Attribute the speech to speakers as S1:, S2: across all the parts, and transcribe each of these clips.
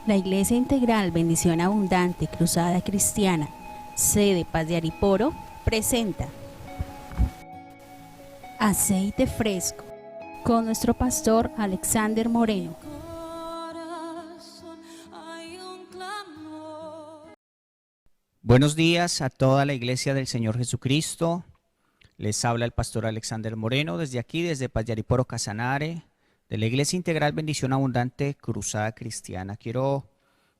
S1: La Iglesia Integral Bendición Abundante Cruzada Cristiana, sede Paz de Ariporo, presenta Aceite Fresco con nuestro pastor Alexander Moreno.
S2: Buenos días a toda la Iglesia del Señor Jesucristo. Les habla el pastor Alexander Moreno desde aquí, desde Paz de Ariporo, Casanare, de la Iglesia Integral Bendición Abundante Cruzada Cristiana. Quiero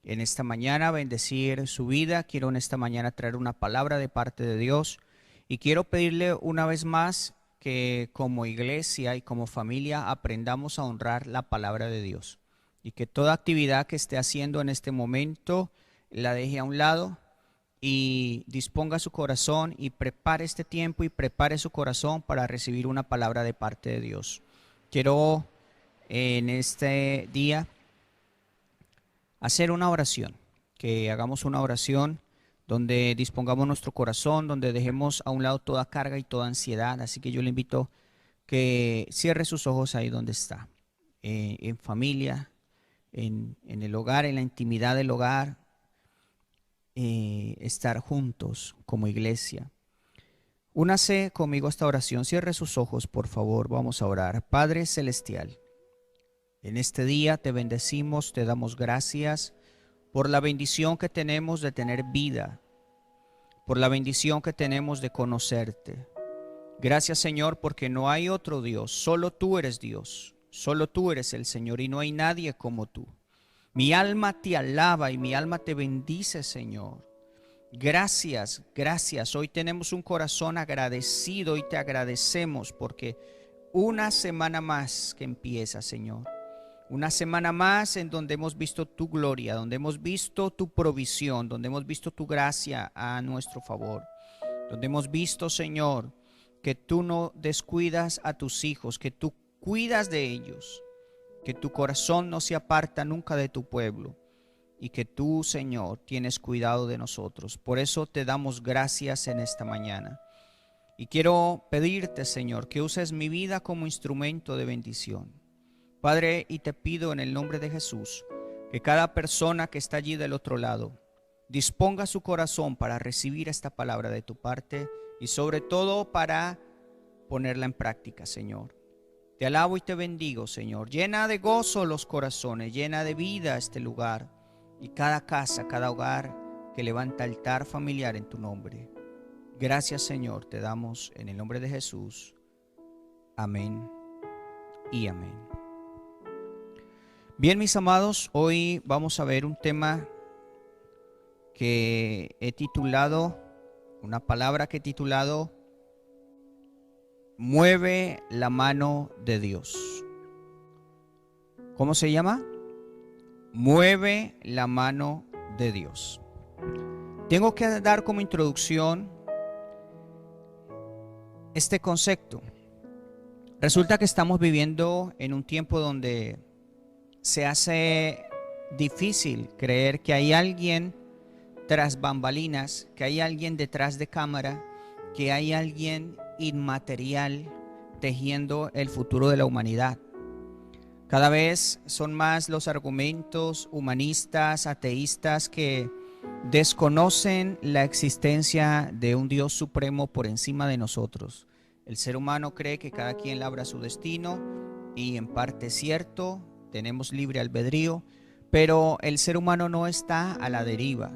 S2: en esta mañana bendecir su vida, quiero en esta mañana traer una palabra de parte de Dios y quiero pedirle una vez más que como iglesia y como familia aprendamos a honrar la palabra de Dios y que toda actividad que esté haciendo en este momento la deje a un lado y disponga su corazón y prepare este tiempo y prepare su corazón para recibir una palabra de parte de Dios. Quiero en este día hacer una oración, que hagamos una oración donde dispongamos nuestro corazón, donde dejemos a un lado toda carga y toda ansiedad. Así que yo le invito que cierre sus ojos ahí donde está, en familia, en el hogar, en la intimidad del hogar, estar juntos como iglesia. Únase conmigo a esta oración, cierre sus ojos por favor, vamos a orar. Padre Celestial, en este día te bendecimos, te damos gracias por la bendición que tenemos de tener vida, por la bendición que tenemos de conocerte. Gracias Señor porque no hay otro Dios, solo tú eres Dios, solo tú eres el Señor y no hay nadie como tú. Mi alma te alaba y mi alma te bendice, Señor. Gracias, gracias. Hoy tenemos un corazón agradecido y te agradecemos porque una semana más que empieza, Señor. Una semana más en donde hemos visto tu gloria, donde hemos visto tu provisión, donde hemos visto tu gracia a nuestro favor. Donde hemos visto, Señor, que tú no descuidas a tus hijos, que tú cuidas de ellos. Que tu corazón no se aparta nunca de tu pueblo y que tú, Señor, tienes cuidado de nosotros. Por eso te damos gracias en esta mañana. Y quiero pedirte, Señor, que uses mi vida como instrumento de bendición. Padre, y te pido en el nombre de Jesús que cada persona que está allí del otro lado disponga su corazón para recibir esta palabra de tu parte y sobre todo para ponerla en práctica, Señor. Te alabo y te bendigo, Señor. Llena de gozo los corazones, llena de vida este lugar y cada casa, cada hogar que levanta altar familiar en tu nombre. Gracias, Señor, te damos en el nombre de Jesús. Amén y amén. Bien, mis amados, hoy vamos a ver un tema que he titulado, una palabra que he titulado Mueve la mano de Dios. ¿Cómo se llama? Mueve la mano de Dios. Tengo que dar como introducción este concepto. Resulta que estamos viviendo en un tiempo donde se hace difícil creer que hay alguien tras bambalinas, que hay alguien detrás de cámara, que hay alguien inmaterial tejiendo el futuro de la humanidad. Cada vez son más los argumentos humanistas, ateístas que desconocen la existencia de un Dios supremo por encima de nosotros. El ser humano cree que cada quien labra su destino y en parte es cierto, tenemos libre albedrío, pero el ser humano no está a la deriva.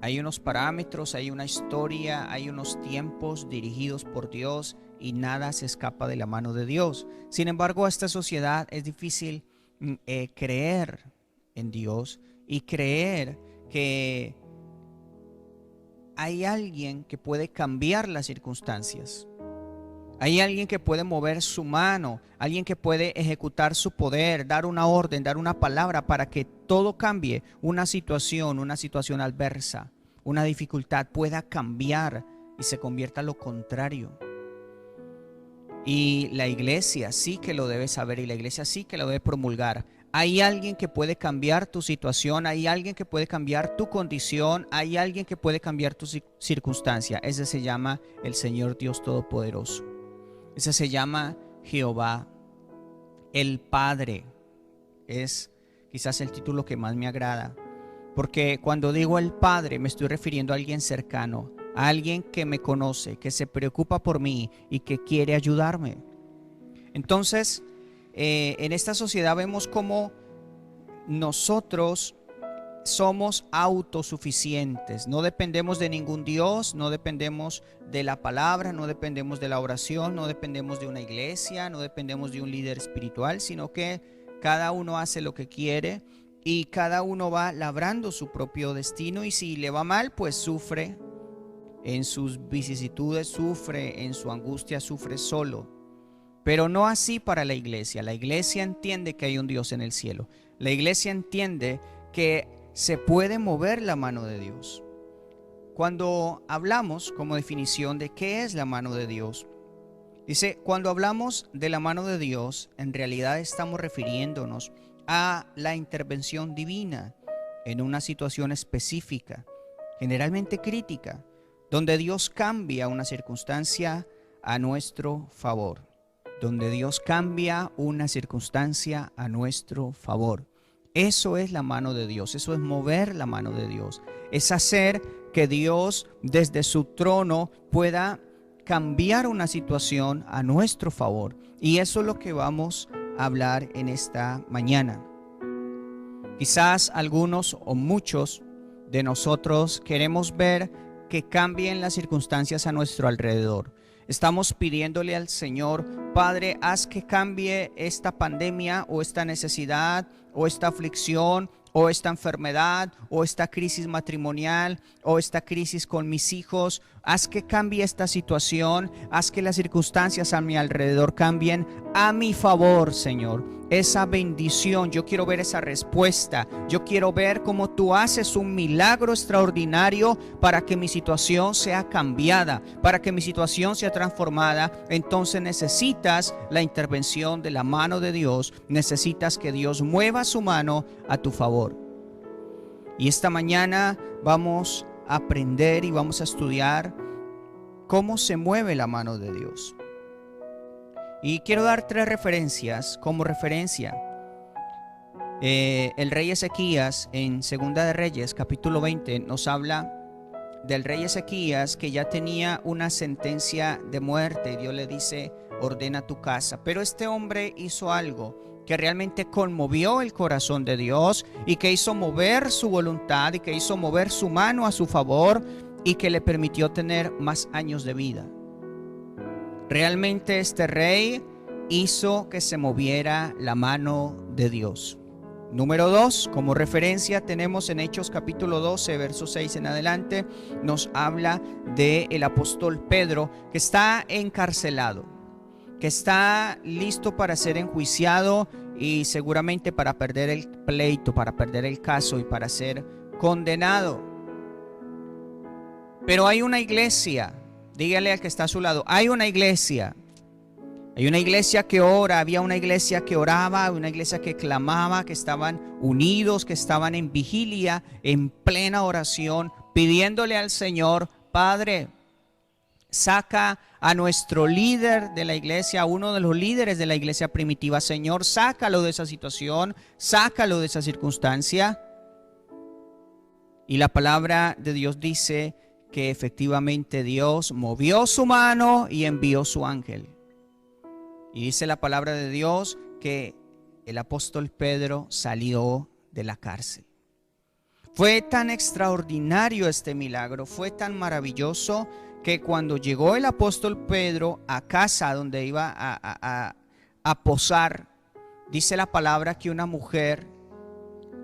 S2: Hay unos parámetros, hay una historia, hay unos tiempos dirigidos por Dios y nada se escapa de la mano de Dios. Sin embargo, a esta sociedad es difícil creer en Dios y creer que hay alguien que puede cambiar las circunstancias. Hay alguien que puede mover su mano, alguien que puede ejecutar su poder, dar una orden, dar una palabra para que todo cambie. Una situación adversa, una dificultad pueda cambiar y se convierta en lo contrario. Y la iglesia sí que lo debe saber y la iglesia sí que lo debe promulgar. Hay alguien que puede cambiar tu situación, hay alguien que puede cambiar tu condición, hay alguien que puede cambiar tu circunstancia. Ese se llama el Señor Dios Todopoderoso. Ese se llama Jehová, el Padre. Es quizás el título que más me agrada, porque cuando digo el Padre me estoy refiriendo a alguien cercano, a alguien que me conoce, que se preocupa por mí y que quiere ayudarme. Entonces, en esta sociedad vemos cómo nosotros somos autosuficientes, no dependemos de ningún Dios, no dependemos de la palabra, no dependemos de la oración, no dependemos de una iglesia, no dependemos de un líder espiritual, sino que cada uno hace lo que quiere y cada uno va labrando su propio destino, y si le va mal, pues sufre en sus vicisitudes, sufre en su angustia, sufre solo. Pero no así para la iglesia. La iglesia entiende que hay un Dios en el cielo. La iglesia entiende que se puede mover la mano de Dios. Cuando hablamos como definición de qué es la mano de Dios, dice, cuando hablamos de la mano de Dios, en realidad estamos refiriéndonos a la intervención divina en una situación específica, generalmente crítica, donde Dios cambia una circunstancia a nuestro favor. Donde Dios cambia una circunstancia a nuestro favor. Eso es la mano de Dios, eso es mover la mano de Dios. Es hacer que Dios desde su trono pueda cambiar una situación a nuestro favor. Y eso es lo que vamos a hablar en esta mañana. Quizás algunos o muchos de nosotros queremos ver que cambien las circunstancias a nuestro alrededor. Estamos pidiéndole al Señor, Padre, haz que cambie esta pandemia o esta necesidad o esta aflicción o esta enfermedad o esta crisis matrimonial o esta crisis con mis hijos. Haz que cambie esta situación, haz que las circunstancias a mi alrededor cambien a mi favor, Señor. Esa bendición, yo quiero ver esa respuesta. Yo quiero ver cómo tú haces un milagro extraordinario para que mi situación sea cambiada, para que mi situación sea transformada. Entonces necesitas la intervención de la mano de Dios. Necesitas que Dios mueva su mano a tu favor. Y esta mañana vamos a aprender y vamos a estudiar cómo se mueve la mano de Dios. Y quiero dar 3 referencias como referencia. El rey Ezequías en Segunda de Reyes, capítulo 20, nos habla del rey Ezequías que ya tenía una sentencia de muerte. Y Dios le dice, ordena tu casa. Pero este hombre hizo algo que realmente conmovió el corazón de Dios y que hizo mover su voluntad y que hizo mover su mano a su favor y que le permitió tener más años de vida. Realmente este rey hizo que se moviera la mano de Dios. Número 2, como referencia tenemos en Hechos capítulo 12, verso 6 en adelante, nos habla del apóstol Pedro, que está encarcelado, que está listo para ser enjuiciado y seguramente para perder el pleito, para perder el caso y para ser condenado. Pero hay una iglesia, dígale al que está a su lado, hay una iglesia que ora, había una iglesia que oraba, una iglesia que clamaba, que estaban unidos, que estaban en vigilia, en plena oración, pidiéndole al Señor, Padre, saca a nuestro líder de la iglesia, a uno de los líderes de la iglesia primitiva, Señor, sácalo de esa situación, sácalo de esa circunstancia. Y la palabra de Dios dice que efectivamente Dios movió su mano y envió su ángel. Y dice la palabra de Dios que el apóstol Pedro salió de la cárcel. Fue tan extraordinario este milagro, fue tan maravilloso que cuando llegó el apóstol Pedro a casa donde iba a posar, dice la palabra que una mujer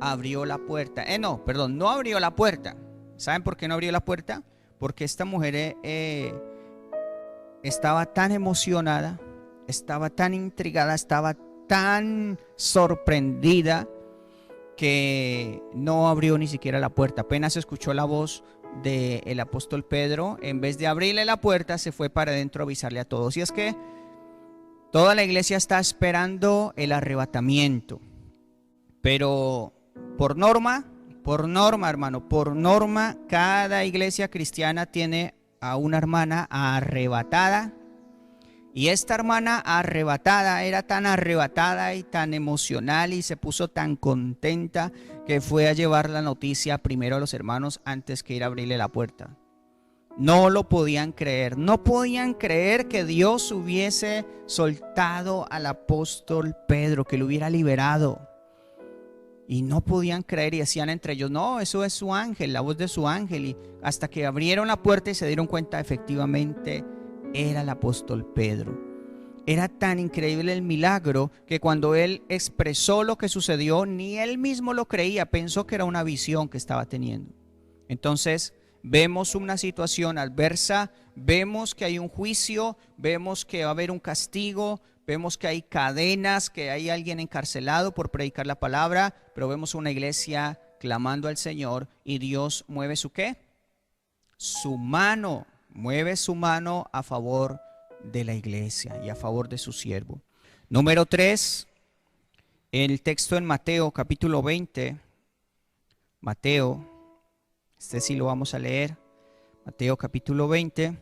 S2: abrió la puerta. No abrió la puerta. ¿Saben por qué no abrió la puerta? Porque esta mujer estaba tan emocionada, estaba tan intrigada, estaba tan sorprendida que no abrió ni siquiera la puerta. Apenas escuchó la voz del apóstol Pedro, en vez de abrirle la puerta, se fue para adentro a avisarle a todos. Y es que toda la iglesia está esperando el arrebatamiento. Pero por norma, hermano, por norma, cada iglesia cristiana tiene a una hermana arrebatada Y esta hermana arrebatada, era tan arrebatada y tan emocional y se puso tan contenta que fue a llevar la noticia primero a los hermanos antes que ir a abrirle la puerta. No lo podían creer, no podían creer que Dios hubiese soltado al apóstol Pedro, que lo hubiera liberado. Y no podían creer y decían entre ellos, no, eso es su ángel, la voz de su ángel. Y hasta que abrieron la puerta y se dieron cuenta, efectivamente, era el apóstol Pedro. Era tan increíble el milagro que cuando él expresó lo que sucedió, ni él mismo lo creía, pensó que era una visión que estaba teniendo. Entonces vemos una situación adversa, vemos que hay un juicio, vemos que va a haber un castigo, vemos que hay cadenas, que hay alguien encarcelado por predicar la palabra, pero vemos una iglesia clamando al Señor y Dios mueve su ¿qué? Su mano. Mueve su mano a favor de la iglesia y a favor de su siervo. Número 3, el texto en Mateo capítulo 20. Mateo, este sí lo vamos a leer. Mateo capítulo 20,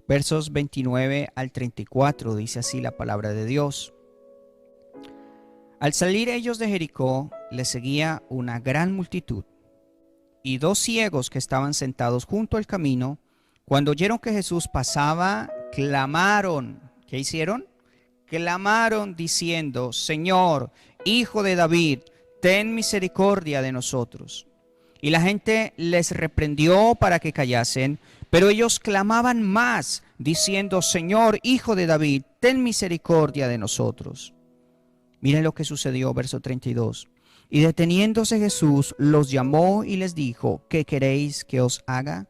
S2: versos 29 al 34, dice así la palabra de Dios. Al salir ellos de Jericó, les seguía una gran multitud, y 2 ciegos que estaban sentados junto al camino, cuando oyeron que Jesús pasaba, clamaron. ¿Qué hicieron? Clamaron diciendo, Señor, Hijo de David, ten misericordia de nosotros. Y la gente les reprendió para que callasen, pero ellos clamaban más, diciendo, Señor, Hijo de David, ten misericordia de nosotros. Miren lo que sucedió, verso 32. Y deteniéndose Jesús, los llamó y les dijo, ¿qué queréis que os haga?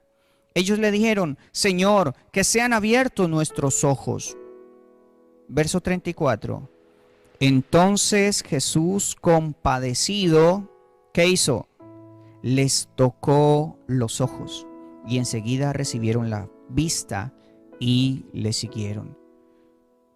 S2: Ellos le dijeron, Señor, que sean abiertos nuestros ojos. Verso 34. Entonces Jesús, compadecido, ¿qué hizo? Les tocó los ojos y enseguida recibieron la vista y le siguieron.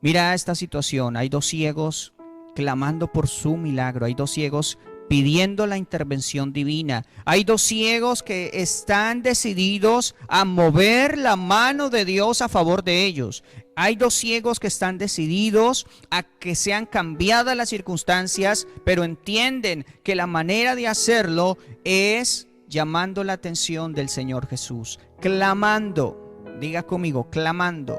S2: Mira esta situación, hay 2 ciegos clamando por su milagro, hay 2 ciegos pidiendo la intervención divina. Hay 2 ciegos que están decididos a mover la mano de Dios a favor de ellos. Hay 2 ciegos que están decididos a que sean cambiadas las circunstancias, pero entienden que la manera de hacerlo es llamando la atención del Señor Jesús, clamando. Diga conmigo, clamando.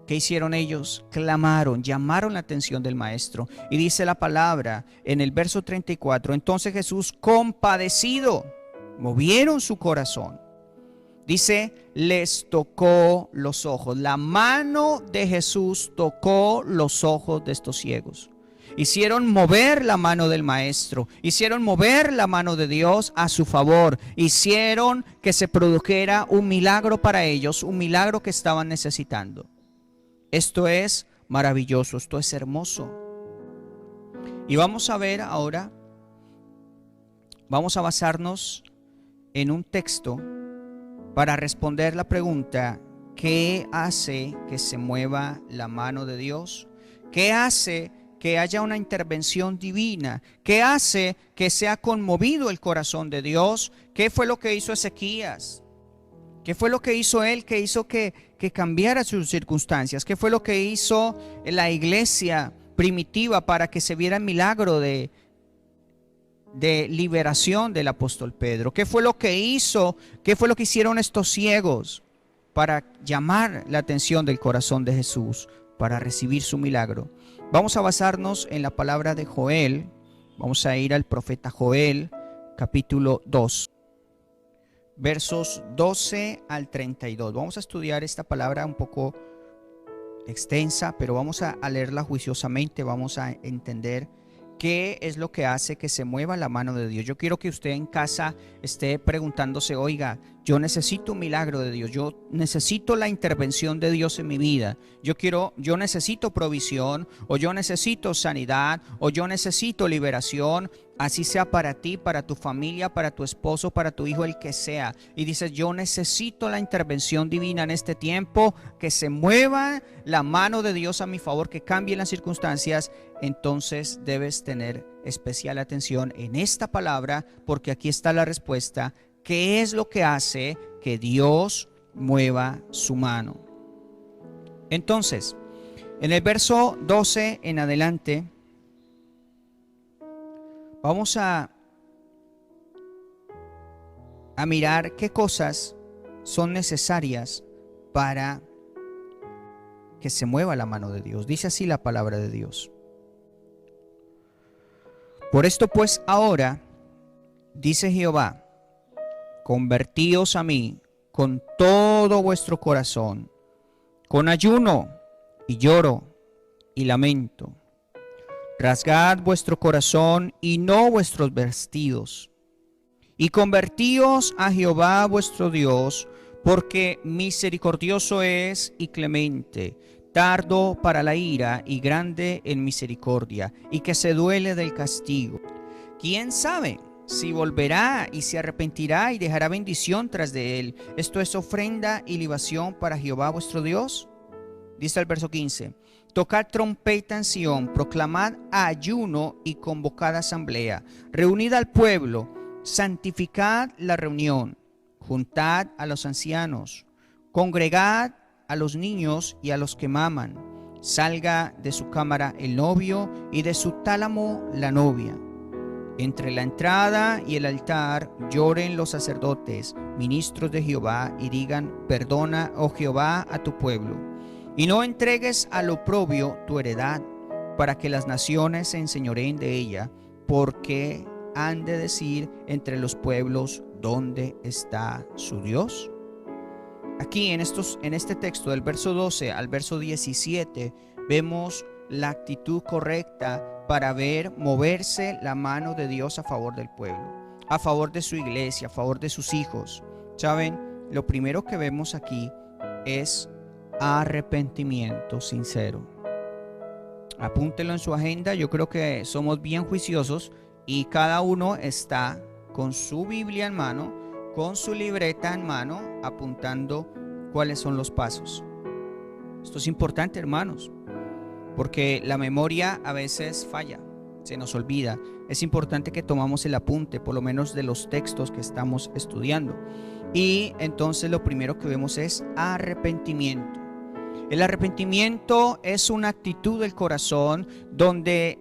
S2: ¿Qué hicieron ellos? Clamaron, llamaron la atención del maestro. Y dice la palabra en el verso 34, entonces Jesús, compadecido, movieron su corazón. Dice, les tocó los ojos. La mano de Jesús tocó los ojos de estos ciegos. Hicieron mover la mano del maestro, hicieron mover la mano de Dios a su favor, hicieron que se produjera un milagro para ellos, un milagro que estaban necesitando. Esto es maravilloso, esto es hermoso. Y vamos a ver ahora, vamos a basarnos en un texto para responder la pregunta, ¿qué hace que se mueva la mano de Dios? ¿Qué hace que haya una intervención divina? ¿Qué hace que sea conmovido el corazón de Dios? ¿Qué fue lo que hizo Ezequías? ¿Qué fue lo que hizo él que hizo que cambiara sus circunstancias? ¿Qué fue lo que hizo la iglesia primitiva para que se viera el milagro de liberación del apóstol Pedro? ¿Qué fue lo que hizo? ¿Qué fue lo que hicieron estos ciegos para llamar la atención del corazón de Jesús, para recibir su milagro? Vamos a basarnos en la palabra de Joel. Vamos a ir al profeta Joel, capítulo 2. Versos 12 al 32. Vamos a estudiar esta palabra un poco extensa, pero vamos a leerla juiciosamente, vamos a entender qué es lo que hace que se mueva la mano de Dios. Yo quiero que usted en casa esté preguntándose, oiga, yo necesito un milagro de Dios, yo necesito la intervención de Dios en mi vida, yo necesito provisión, o yo necesito sanidad, o yo necesito liberación, así sea para ti, para tu familia, para tu esposo, para tu hijo, el que sea. Y dices, yo necesito la intervención divina en este tiempo, que se mueva la mano de Dios a mi favor, que cambie las circunstancias. Entonces debes tener especial atención en esta palabra, porque aquí está la respuesta. ¿Qué es lo que hace que Dios mueva su mano? Entonces, En el verso 12 en adelante, vamos a mirar qué cosas son necesarias para que se mueva la mano de Dios. Dice así la palabra de Dios. Por esto pues ahora, dice Jehová, convertíos a mí con todo vuestro corazón, con ayuno y lloro y lamento. Rasgad vuestro corazón y no vuestros vestidos, y convertíos a Jehová vuestro Dios, porque misericordioso es y clemente, tardo para la ira y grande en misericordia, y que se duele del castigo. ¿Quién sabe si volverá y se arrepentirá y dejará bendición tras de él? Esto es ofrenda y libación para Jehová vuestro Dios. Dice el verso 15. Tocad trompeta en Sión, proclamad ayuno y convocad asamblea. Reunid al pueblo, santificad la reunión, juntad a los ancianos, congregad a los niños y a los que maman. Salga de su cámara el novio y de su tálamo la novia. Entre la entrada y el altar lloren los sacerdotes, ministros de Jehová, y digan: perdona, oh Jehová, a tu pueblo. Y no entregues al oprobio tu heredad, para que las naciones se enseñoreen de ella, porque han de decir entre los pueblos: ¿dónde está su Dios? Aquí en este texto del verso 12 al verso 17 vemos la actitud correcta para ver moverse la mano de Dios a favor del pueblo, a favor de su iglesia, a favor de sus hijos. ¿Saben? Lo primero que vemos aquí es arrepentimiento sincero. Apúntelo en su agenda. Yo creo que somos bien juiciosos y cada uno está con su Biblia en mano, con su libreta en mano, apuntando cuáles son los pasos. Esto es importante, hermanos, porque la memoria a veces falla, se nos olvida. Es importante que tomamos el apunte, por lo menos de los textos que estamos estudiando. Y entonces lo primero que vemos es arrepentimiento. El arrepentimiento es una actitud del corazón donde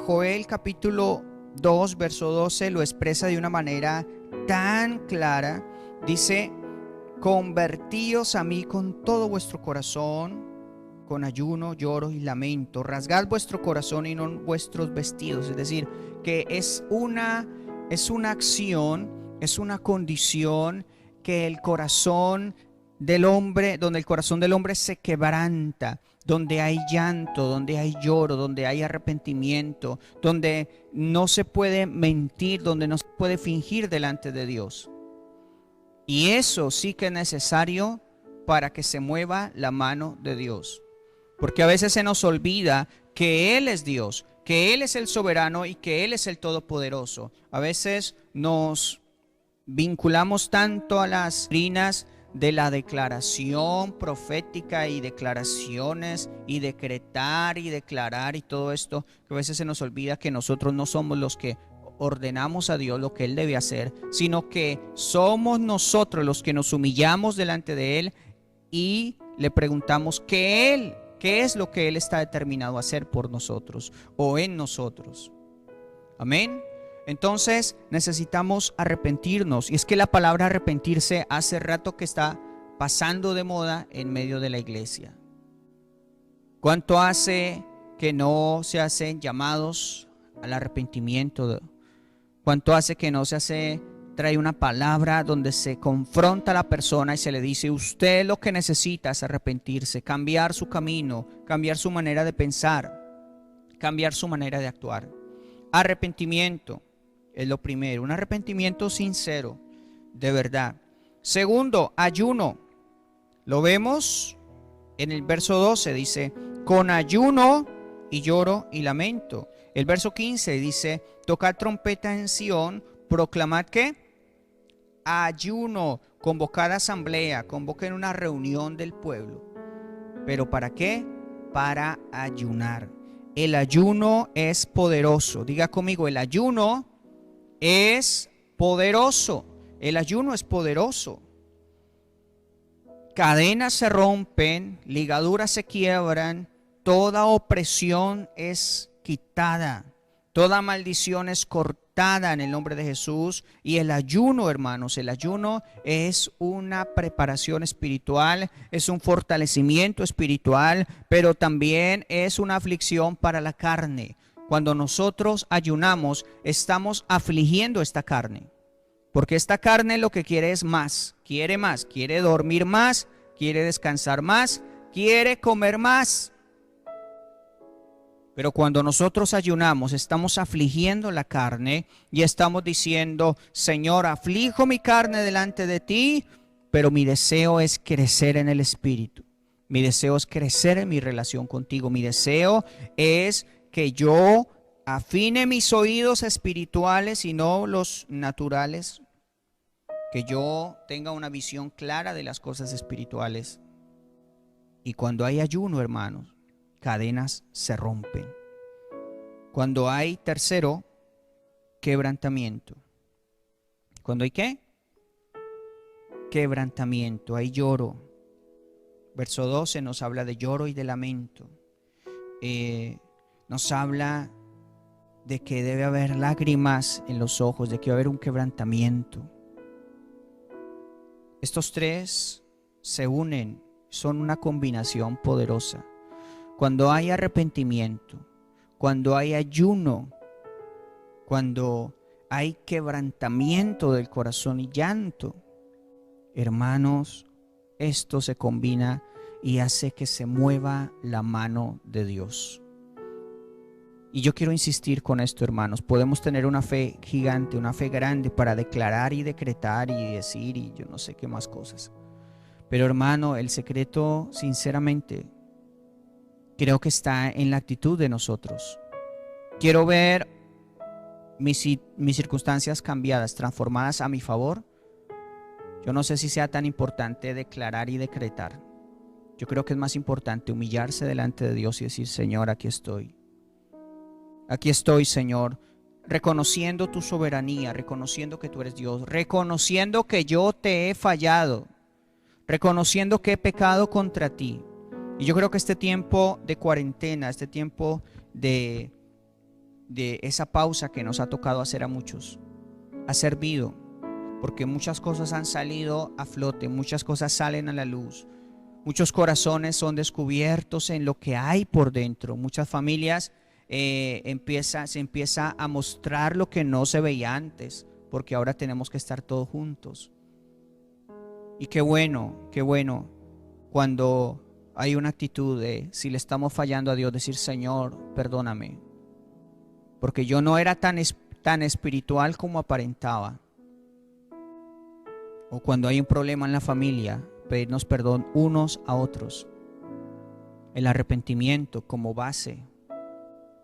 S2: Joel capítulo 2 verso 12 lo expresa de una manera tan clara. Dice: convertíos a mí con todo vuestro corazón, con ayuno, lloro y lamento. Rasgad vuestro corazón y no vuestros vestidos. Es decir, que es una acción, es una condición que el corazón del hombre, donde el corazón del hombre se quebranta, donde hay llanto, donde hay lloro, donde hay arrepentimiento, donde no se puede mentir, donde no se puede fingir delante de Dios. Y eso sí que es necesario para que se mueva la mano de Dios. Porque a veces se nos olvida que Él es Dios, que Él es el soberano y que Él es el todopoderoso. A veces nos vinculamos tanto a las doctrinas de la declaración profética y declaraciones y decretar y declarar y todo esto, que a veces se nos olvida que nosotros no somos los que ordenamos a Dios lo que Él debe hacer, sino que somos nosotros los que nos humillamos delante de Él y le preguntamos qué es lo que Él está determinado a hacer por nosotros o en nosotros. Amén. Entonces necesitamos arrepentirnos. Y es que la palabra arrepentirse hace rato que está pasando de moda en medio de la iglesia. ¿Cuánto hace que no se hacen llamados al arrepentimiento? ¿Cuánto hace que no trae una palabra donde se confronta a la persona y se le dice: usted lo que necesita es arrepentirse, cambiar su camino, cambiar su manera de pensar, cambiar su manera de actuar? Arrepentimiento es lo primero, un arrepentimiento sincero, de verdad. Segundo, ayuno. Lo vemos en el verso 12, dice: con ayuno y lloro y lamento. El verso 15 dice: tocad trompeta en Sión, proclamad ¿qué? Ayuno, convocad asamblea, convoquen una reunión del pueblo. ¿Pero para qué? Para ayunar. El ayuno es poderoso. Diga conmigo: el ayuno es poderoso. El ayuno es poderoso. Cadenas se rompen, ligaduras se quiebran, toda opresión es quitada, toda maldición es cortada en el nombre de Jesús. Y el ayuno, hermanos, el ayuno es una preparación espiritual, es un fortalecimiento espiritual, pero también es una aflicción para la carne. Cuando nosotros ayunamos, estamos afligiendo esta carne, porque esta carne lo que quiere es más, quiere dormir más, quiere descansar más, quiere comer más. Pero cuando nosotros ayunamos, estamos afligiendo la carne y estamos diciendo: Señor, aflijo mi carne delante de ti, pero mi deseo es crecer en el Espíritu. Mi deseo es crecer en mi relación contigo. Mi deseo es que yo afine mis oídos espirituales y no los naturales. Que yo tenga una visión clara de las cosas espirituales. Y cuando hay ayuno, hermanos, cadenas se rompen. Cuando hay, tercero, quebrantamiento. ¿Cuando hay qué? Quebrantamiento, hay lloro. Verso 12 nos habla de lloro y de lamento. Nos habla de que debe haber lágrimas en los ojos, de que va a haber un quebrantamiento. Estos tres se unen, son una combinación poderosa. Cuando hay arrepentimiento, cuando hay ayuno, cuando hay quebrantamiento del corazón y llanto, hermanos, esto se combina y hace que se mueva la mano de Dios. Y yo quiero insistir con esto, hermanos. Podemos tener una fe gigante, una fe grande para declarar y decretar y decir y yo no sé qué más cosas. Pero, hermano, el secreto, sinceramente, creo que está en la actitud de nosotros. Quiero ver mis circunstancias cambiadas, transformadas a mi favor. Yo no sé si sea tan importante declarar y decretar. Yo creo que es más importante humillarse delante de Dios y decir: Señor, aquí estoy. Aquí estoy, Señor, reconociendo tu soberanía, reconociendo que tú eres Dios, reconociendo que yo te he fallado, reconociendo que he pecado contra ti. Y yo creo que este tiempo de cuarentena, este tiempo de esa pausa que nos ha tocado hacer a muchos, ha servido, porque muchas cosas han salido a flote, muchas cosas salen a la luz, muchos corazones son descubiertos en lo que hay por dentro, muchas familias se empieza a mostrar lo que no se veía antes, porque ahora tenemos que estar todos juntos. Y qué bueno cuando hay una actitud de, si le estamos fallando a Dios, decir: Señor, perdóname, porque yo no era tan espiritual como aparentaba. O cuando hay un problema en la familia, pedirnos perdón unos a otros. El arrepentimiento como base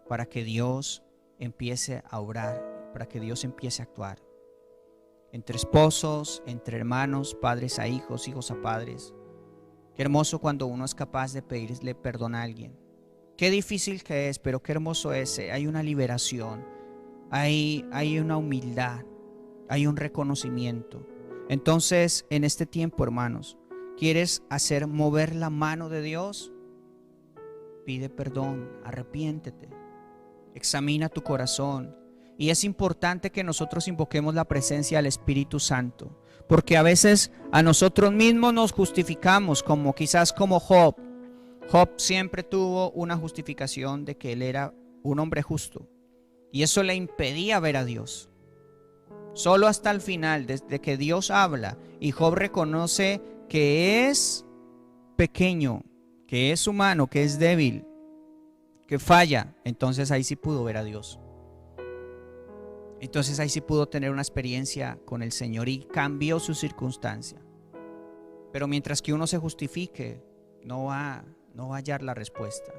S2: para que Dios empiece a obrar, para que Dios empiece a actuar. Entre esposos, entre hermanos, padres a hijos, hijos a padres. Qué hermoso cuando uno es capaz de pedirle perdón a alguien. Qué difícil que es, pero qué hermoso es. Hay una liberación, hay una humildad, hay un reconocimiento. Entonces, en este tiempo, hermanos, ¿quieres hacer mover la mano de Dios? Pide perdón, arrepiéntete. Examina tu corazón. Y es importante que nosotros invoquemos la presencia del Espíritu Santo, porque a veces a nosotros mismos nos justificamos, como quizás como Job. Job siempre tuvo una justificación de que él era un hombre justo, y eso le impedía ver a Dios. Solo hasta el final, desde que Dios habla y Job reconoce que es pequeño, que es humano, que es débil, que falla, entonces ahí sí pudo ver a Dios. Entonces ahí sí pudo tener una experiencia con el Señor y cambió su circunstancia. Pero mientras que uno se justifique, no va a hallar la respuesta.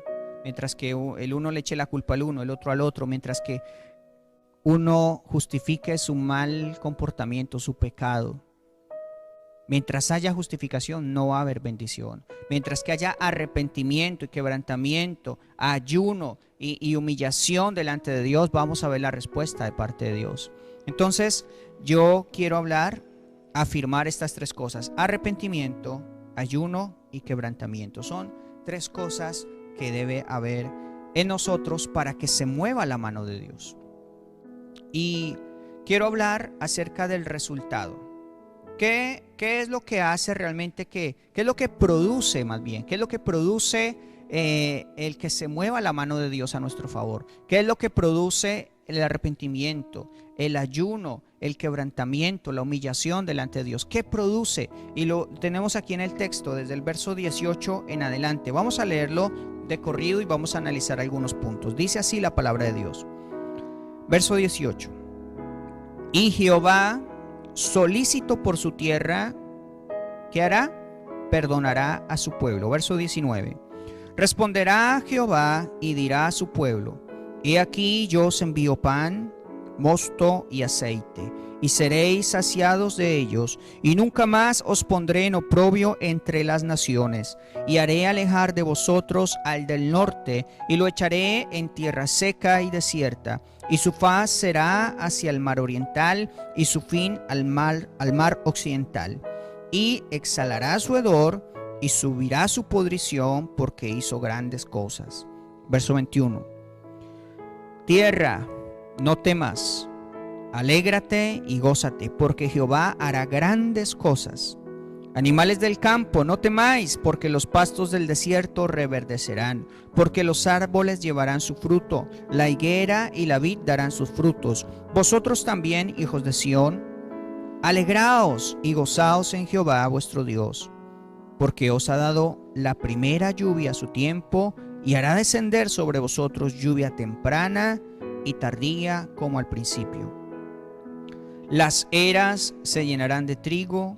S2: Mientras que el uno le eche la culpa al uno, el otro al otro, mientras que uno justifique su mal comportamiento, su pecado, mientras haya justificación, no va a haber bendición. Mientras que haya arrepentimiento y quebrantamiento, ayuno y humillación delante de Dios, vamos a ver la respuesta de parte de Dios. Entonces, yo quiero afirmar estas tres cosas: arrepentimiento, ayuno y quebrantamiento. Son tres cosas que debe haber en nosotros para que se mueva la mano de Dios. Y quiero hablar acerca del resultado. ¿Qué es lo que hace realmente? ¿Qué es lo que produce más bien? ¿Qué es lo que produce el que se mueva la mano de Dios a nuestro favor? ¿Qué es lo que produce el arrepentimiento, el ayuno, el quebrantamiento, la humillación delante de Dios? ¿Qué produce? Y lo tenemos aquí en el texto, desde el verso 18 en adelante. Vamos a leerlo de corrido y vamos a analizar algunos puntos. Dice así la palabra de Dios. Verso 18. Y Jehová, solícito por su tierra, ¿qué hará? Perdonará a su pueblo. Verso 19. Responderá Jehová y dirá a su pueblo: He aquí yo os envío pan, mosto y aceite, y seréis saciados de ellos, y nunca más os pondré en oprobio entre las naciones, y haré alejar de vosotros al del norte, y lo echaré en tierra seca y desierta, y su faz será hacia el mar oriental, y su fin al mar occidental. Y exhalará su hedor, y subirá su podrición, porque hizo grandes cosas. Verso 21. Tierra, no temas, alégrate y gózate, porque Jehová hará grandes cosas. Animales del campo, no temáis, porque los pastos del desierto reverdecerán, porque los árboles llevarán su fruto, la higuera y la vid darán sus frutos. Vosotros también, hijos de Sión, alegraos y gozaos en Jehová vuestro Dios, porque os ha dado la primera lluvia a su tiempo, y hará descender sobre vosotros lluvia temprana y tardía como al principio. Las eras se llenarán de trigo,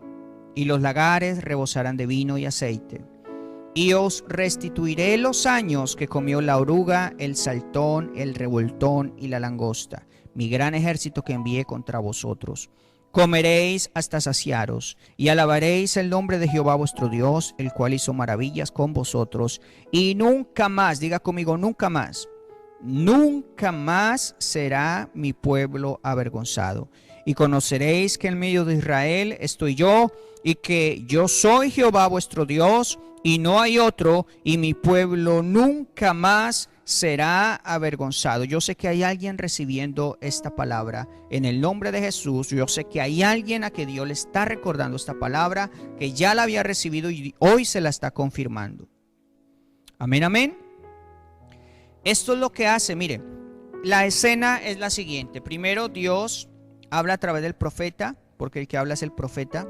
S2: y los lagares rebosarán de vino y aceite. Y os restituiré los años que comió la oruga, el saltón, el revoltón y la langosta, mi gran ejército que envié contra vosotros. Comeréis hasta saciaros, y alabaréis el nombre de Jehová vuestro Dios, el cual hizo maravillas con vosotros, y nunca más, diga conmigo, nunca más será mi pueblo avergonzado. Y conoceréis que en medio de Israel estoy yo, y que yo soy Jehová vuestro Dios, y no hay otro, y mi pueblo nunca más será avergonzado. Yo sé que hay alguien recibiendo esta palabra en el nombre de Jesús. Yo sé que hay alguien a que Dios le está recordando esta palabra, que ya la había recibido y hoy se la está confirmando. Amén, amén. Esto es lo que hace, mire, la escena es la siguiente. Primero Dios habla a través del profeta, porque el que habla es el profeta,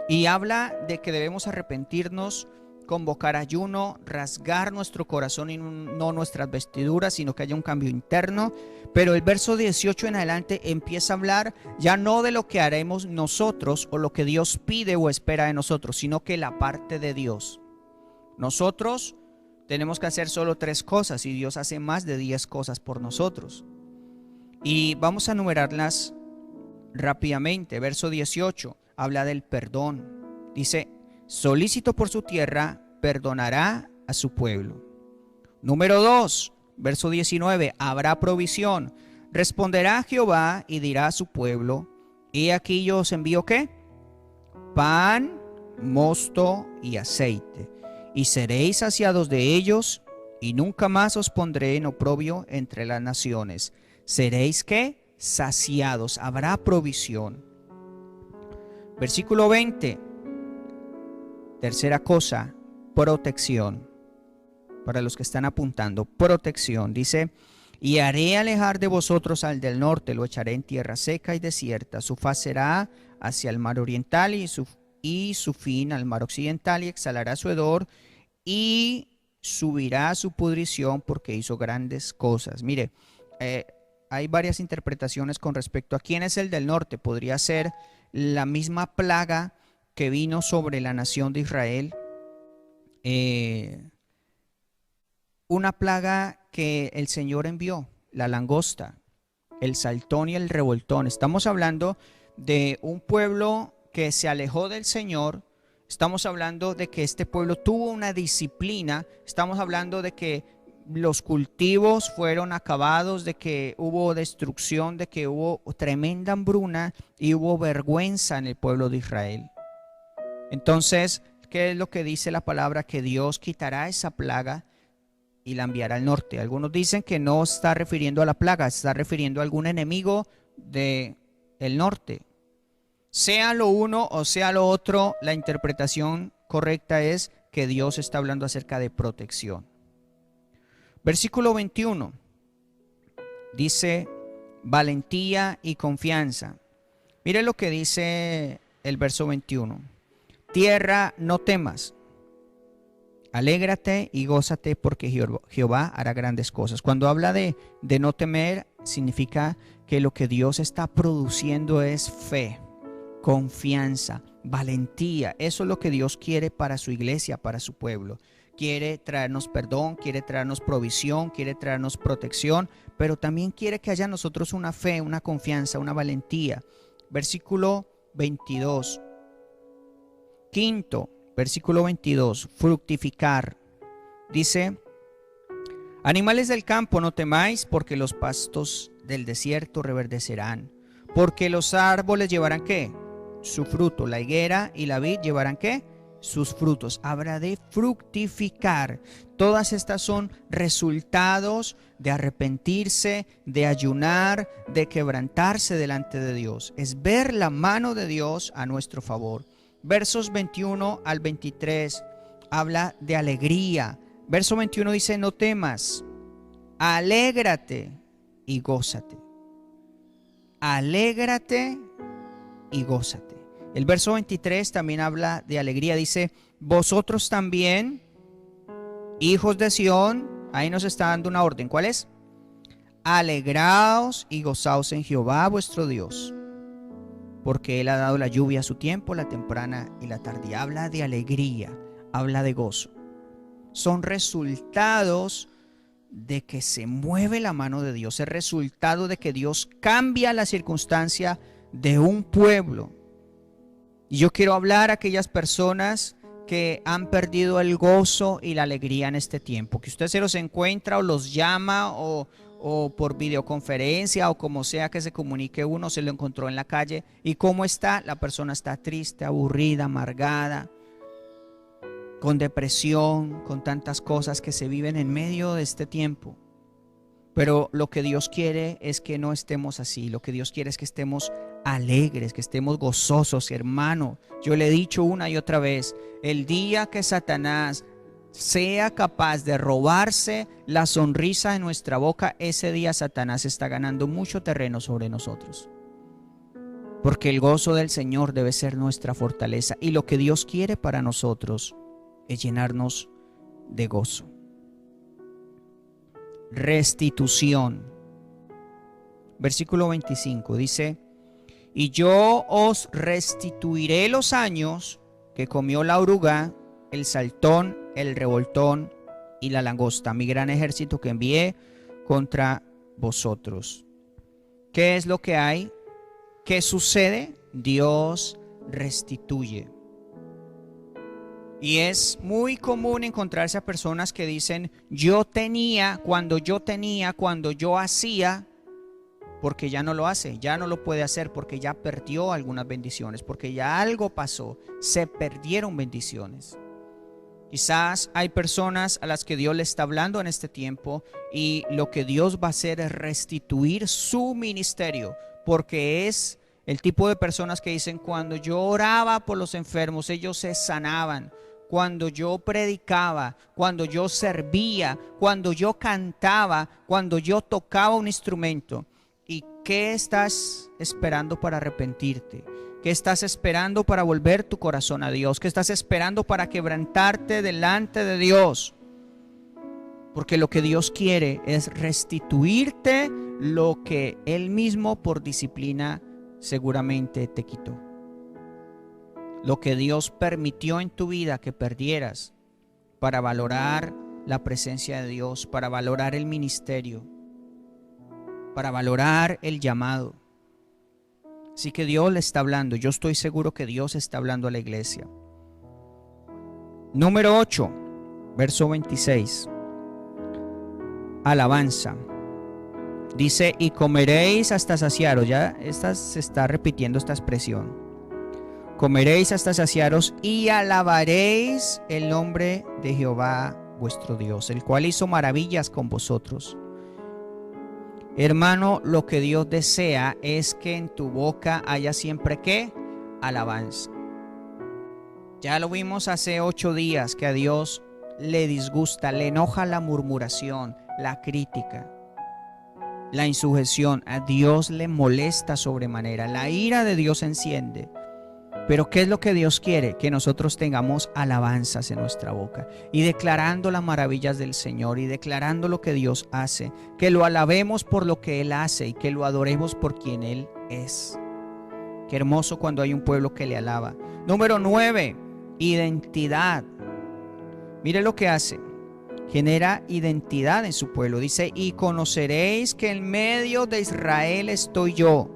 S2: y habla de que debemos arrepentirnos, convocar ayuno, rasgar nuestro corazón y no nuestras vestiduras, sino que haya un cambio interno. Pero el verso 18 en adelante empieza a hablar ya no de lo que haremos nosotros o lo que Dios pide o espera de nosotros, sino que la parte de Dios. Nosotros tenemos que hacer solo 3 cosas y Dios hace más de 10 cosas por nosotros. Y vamos a enumerarlas rápidamente. Verso 18 habla del perdón. Dice: solícito por su tierra, perdonará a su pueblo. Número 2, verso 19, habrá provisión. Responderá Jehová y dirá a su pueblo: he aquí yo os envío ¿qué? Pan, mosto y aceite, y seréis saciados de ellos, y nunca más os pondré en oprobio entre las naciones. Seréis ¿qué? Saciados, habrá provisión. Versículo 20. Tercera cosa, protección. Para los que están apuntando, protección. Dice: y haré alejar de vosotros al del norte, lo echaré en tierra seca y desierta. Su faz será hacia el mar oriental y su fin al mar occidental, y exhalará su hedor y subirá su pudrición, porque hizo grandes cosas. Mire, hay varias interpretaciones con respecto a quién es el del norte. Podría ser la misma plaga que vino sobre la nación de Israel, una plaga que el Señor envió, la langosta, el saltón y el revoltón. Estamos hablando de un pueblo que se alejó del Señor. Estamos hablando de que este pueblo tuvo una disciplina. Estamos hablando de que los cultivos fueron acabados, de que hubo destrucción, de que hubo tremenda hambruna y hubo vergüenza en el pueblo de Israel. Entonces, ¿qué es lo que dice la palabra? Que Dios quitará esa plaga y la enviará al norte. Algunos dicen que no está refiriendo a la plaga, está refiriendo a algún enemigo del norte. Sea lo uno o sea lo otro, la interpretación correcta es que Dios está hablando acerca de protección. Versículo 21 dice valentía y confianza. Mire lo que dice el verso 21. Tierra, no temas. Alégrate y gózate porque Jehová hará grandes cosas. Cuando habla de no temer, significa que lo que Dios está produciendo es fe, confianza, valentía. Eso es lo que Dios quiere para su iglesia, para su pueblo. Quiere traernos perdón, quiere traernos provisión, quiere traernos protección, pero también quiere que haya en nosotros una fe, una confianza, una valentía. Versículo 22. Quinto, versículo 22, fructificar. Dice, animales del campo, no temáis, porque los pastos del desierto reverdecerán. Porque los árboles llevarán, ¿qué? Su fruto. La higuera y la vid llevarán, ¿qué? Sus frutos. Habrá de fructificar. Todas estas son resultados de arrepentirse, de ayunar, de quebrantarse delante de Dios. Es ver la mano de Dios a nuestro favor. Versos 21 al 23 habla de alegría. Verso 21 dice, no temas, alégrate y gózate. Alégrate y gózate. El verso 23 también habla de alegría. Dice, vosotros también, hijos de Sión, ahí nos está dando una orden. ¿Cuál es? Alegraos y gozaos en Jehová vuestro Dios, porque Él ha dado la lluvia a su tiempo, la temprana y la tardía. Habla de alegría, habla de gozo. Son resultados de que se mueve la mano de Dios, es resultado de que Dios cambia la circunstancia de un pueblo. Y yo quiero hablar a aquellas personas que han perdido el gozo y la alegría en este tiempo, que usted se los encuentra o los llama o por videoconferencia o como sea que se comunique uno, se lo encontró en la calle y cómo está, la persona está triste, aburrida, amargada, con depresión, con tantas cosas que se viven en medio de este tiempo. Pero lo que Dios quiere es que no estemos así. Lo que Dios quiere es que estemos alegres, que estemos gozosos, hermano. Yo le he dicho una y otra vez, el día que Satanás sea capaz de robarse la sonrisa de nuestra boca, ese día Satanás está ganando mucho terreno sobre nosotros. Porque el gozo del Señor debe ser nuestra fortaleza. Y lo que Dios quiere para nosotros es llenarnos de gozo. Restitución. Versículo 25 dice, y yo os restituiré los años que comió la oruga, el saltón, el revoltón y la langosta, mi gran ejército que envié contra vosotros. ¿Qué es lo que hay? ¿Qué sucede? Dios restituye. Y es muy común encontrarse a personas que dicen, yo tenía, cuando yo hacía, porque ya no lo hace, ya no lo puede hacer, porque ya perdió algunas bendiciones, porque ya algo pasó, se perdieron bendiciones. Quizás hay personas a las que Dios le está hablando en este tiempo y lo que Dios va a hacer es restituir su ministerio, porque es el tipo de personas que dicen, cuando yo oraba por los enfermos, ellos se sanaban. Cuando yo predicaba, cuando yo servía, cuando yo cantaba, cuando yo tocaba un instrumento. ¿Y qué estás esperando para arrepentirte? ¿Qué estás esperando para volver tu corazón a Dios? ¿Qué estás esperando para quebrantarte delante de Dios? Porque lo que Dios quiere es restituirte lo que Él mismo por disciplina seguramente te quitó. Lo que Dios permitió en tu vida que perdieras para valorar la presencia de Dios, para valorar el ministerio, para valorar el llamado. Así que Dios le está hablando. Yo estoy seguro que Dios está hablando a la iglesia. Número 8, verso 26. Alabanza. Dice, y comeréis hasta saciaros. Ya se está repitiendo esta expresión. Comeréis hasta saciaros y alabaréis el nombre de Jehová vuestro Dios, el cual hizo maravillas con vosotros. Hermano, lo que Dios desea es que en tu boca haya siempre ¿qué? Alabanza. Ya lo vimos hace 8 días que a Dios le disgusta, le enoja la murmuración, la crítica, la insujeción. A Dios le molesta sobremanera. La ira de Dios se enciende. Pero ¿qué es lo que Dios quiere? Que nosotros tengamos alabanzas en nuestra boca y declarando las maravillas del Señor y declarando lo que Dios hace, que lo alabemos por lo que Él hace y que lo adoremos por quien Él es. Qué hermoso cuando hay un pueblo que le alaba. Número 9, identidad. Mire lo que hace. Genera identidad en su pueblo. Dice, y conoceréis que en medio de Israel estoy yo,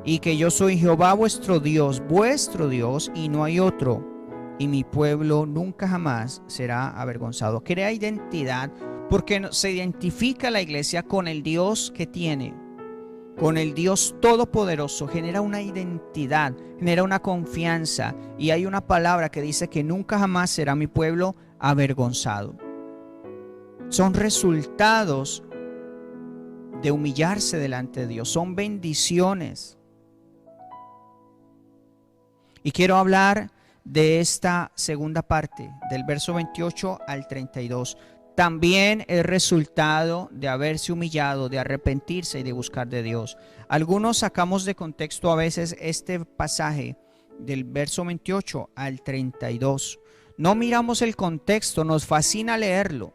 S2: y que yo soy Jehová vuestro Dios, y no hay otro, y mi pueblo nunca jamás será avergonzado. Crea identidad porque se identifica la iglesia con el Dios que tiene, con el Dios todopoderoso. Genera una identidad, genera una confianza, y hay una palabra que dice que nunca jamás será mi pueblo avergonzado. Son resultados de humillarse delante de Dios, son bendiciones. Y quiero hablar de esta segunda parte, del verso 28 al 32. También es resultado de haberse humillado, de arrepentirse y de buscar de Dios. Algunos sacamos de contexto a veces este pasaje del verso 28 al 32. No miramos el contexto, nos fascina leerlo.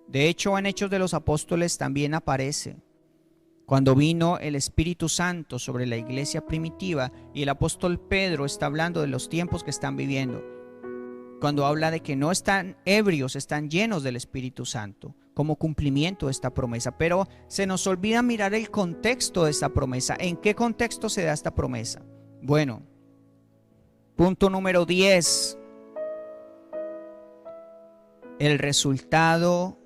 S2: De hecho, en Hechos de los Apóstoles también aparece. Cuando vino el Espíritu Santo sobre la iglesia primitiva, y el apóstol Pedro está hablando de los tiempos que están viviendo, cuando habla de que no están ebrios, están llenos del Espíritu Santo, como cumplimiento de esta promesa. Pero se nos olvida mirar el contexto de esta promesa. ¿En qué contexto se da esta promesa? Bueno, punto número 10. El resultado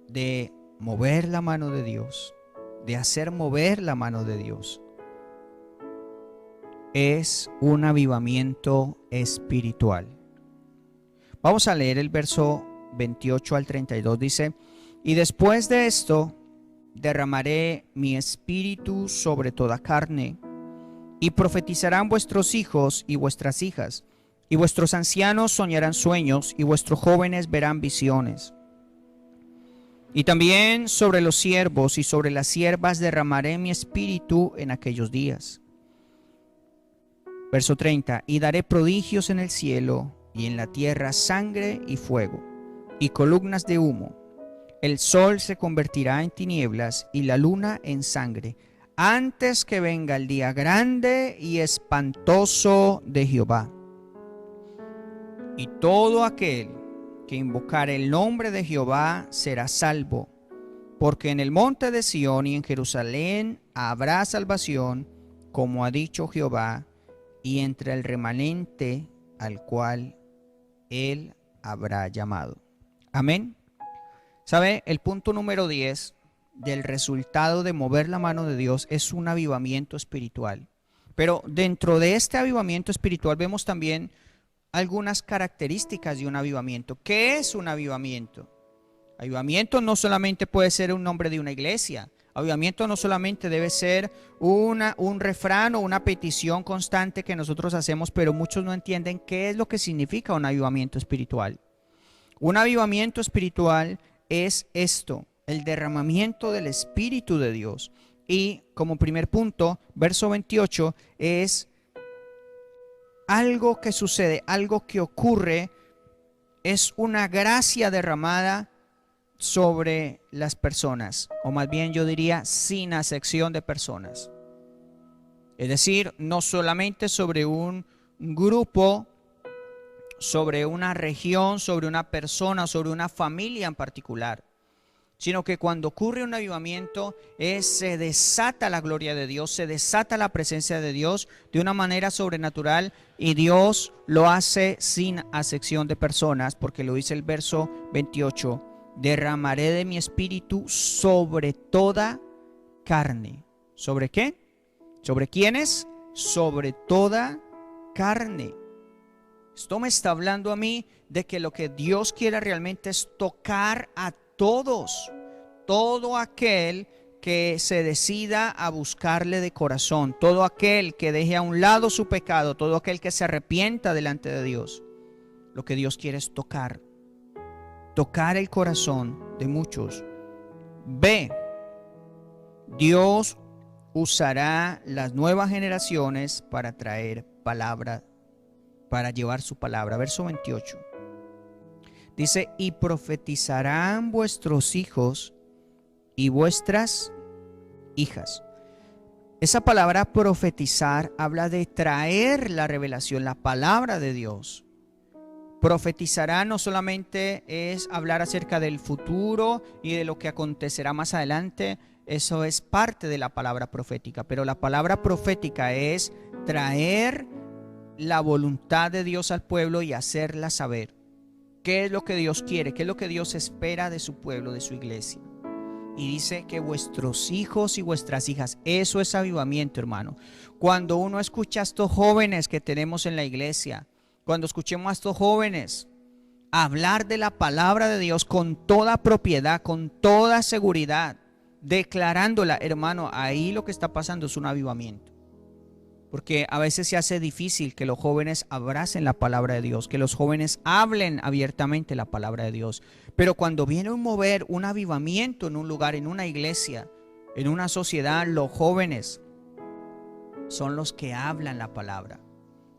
S2: de mover la mano de Dios, de hacer mover la mano de Dios, es un avivamiento espiritual. Vamos a leer el verso 28 al 32. Dice, y después de esto derramaré mi espíritu sobre toda carne, y profetizarán vuestros hijos y vuestras hijas, y vuestros ancianos soñarán sueños, y vuestros jóvenes verán visiones. Y también sobre los siervos y sobre las siervas derramaré mi espíritu en aquellos días. Verso 30. Y daré prodigios en el cielo y en la tierra, sangre y fuego, y columnas de humo. El sol se convertirá en tinieblas y la luna en sangre, antes que venga el día grande y espantoso de Jehová. Y todo aquel que invocar el nombre de Jehová será salvo, porque en el monte de Sión y en Jerusalén habrá salvación, como ha dicho Jehová, y entre el remanente al cual él habrá llamado. Amén. ¿Sabe? El punto número 10 del resultado de mover la mano de Dios es un avivamiento espiritual. Pero dentro de este avivamiento espiritual vemos también algunas características de un avivamiento. ¿Qué es un avivamiento? Avivamiento no solamente puede ser un nombre de una iglesia. Avivamiento no solamente debe ser un refrán o una petición constante que nosotros hacemos, pero muchos no entienden qué es lo que significa un avivamiento espiritual. Un avivamiento espiritual es esto, el derramamiento del Espíritu de Dios. Y como primer punto, verso 28, es algo que sucede, algo que ocurre, es una gracia derramada sobre las personas, o más bien yo diría sin acepción de personas. Es decir, no solamente sobre un grupo, sobre una región, sobre una persona, sobre una familia en particular, sino que cuando ocurre un avivamiento se desata la gloria de Dios, se desata la presencia de Dios de una manera sobrenatural, y Dios lo hace sin acepción de personas, porque lo dice el verso 28, derramaré de mi espíritu sobre toda carne. ¿Sobre qué? ¿Sobre quiénes? Sobre toda carne. Esto me está hablando a mí de que lo que Dios quiere realmente es tocar a todos, todo aquel que se decida a buscarle de corazón, todo aquel que deje a un lado su pecado, todo aquel que se arrepienta delante de Dios. Lo que Dios quiere es tocar el corazón de muchos. B, Dios usará las nuevas generaciones para traer palabra, para llevar su palabra. Verso 28. Dice, y profetizarán vuestros hijos y vuestras hijas. Esa palabra profetizar habla de traer la revelación, la palabra de Dios. Profetizará no solamente es hablar acerca del futuro y de lo que acontecerá más adelante, eso es parte de la palabra profética, pero la palabra profética es traer la voluntad de Dios al pueblo y hacerla saber. ¿Qué es lo que Dios quiere? ¿Qué es lo que Dios espera de su pueblo, de su iglesia? Y dice que vuestros hijos y vuestras hijas, eso es avivamiento, hermano. Cuando uno escucha a estos jóvenes que tenemos en la iglesia, cuando escuchemos a estos jóvenes hablar de la palabra de Dios con toda propiedad, con toda seguridad, declarándola, hermano, ahí lo que está pasando es un avivamiento. Porque a veces se hace difícil que los jóvenes abracen la palabra de Dios, que los jóvenes hablen abiertamente la palabra de Dios. Pero cuando viene un mover, un avivamiento en un lugar, en una iglesia, en una sociedad, los jóvenes son los que hablan la palabra.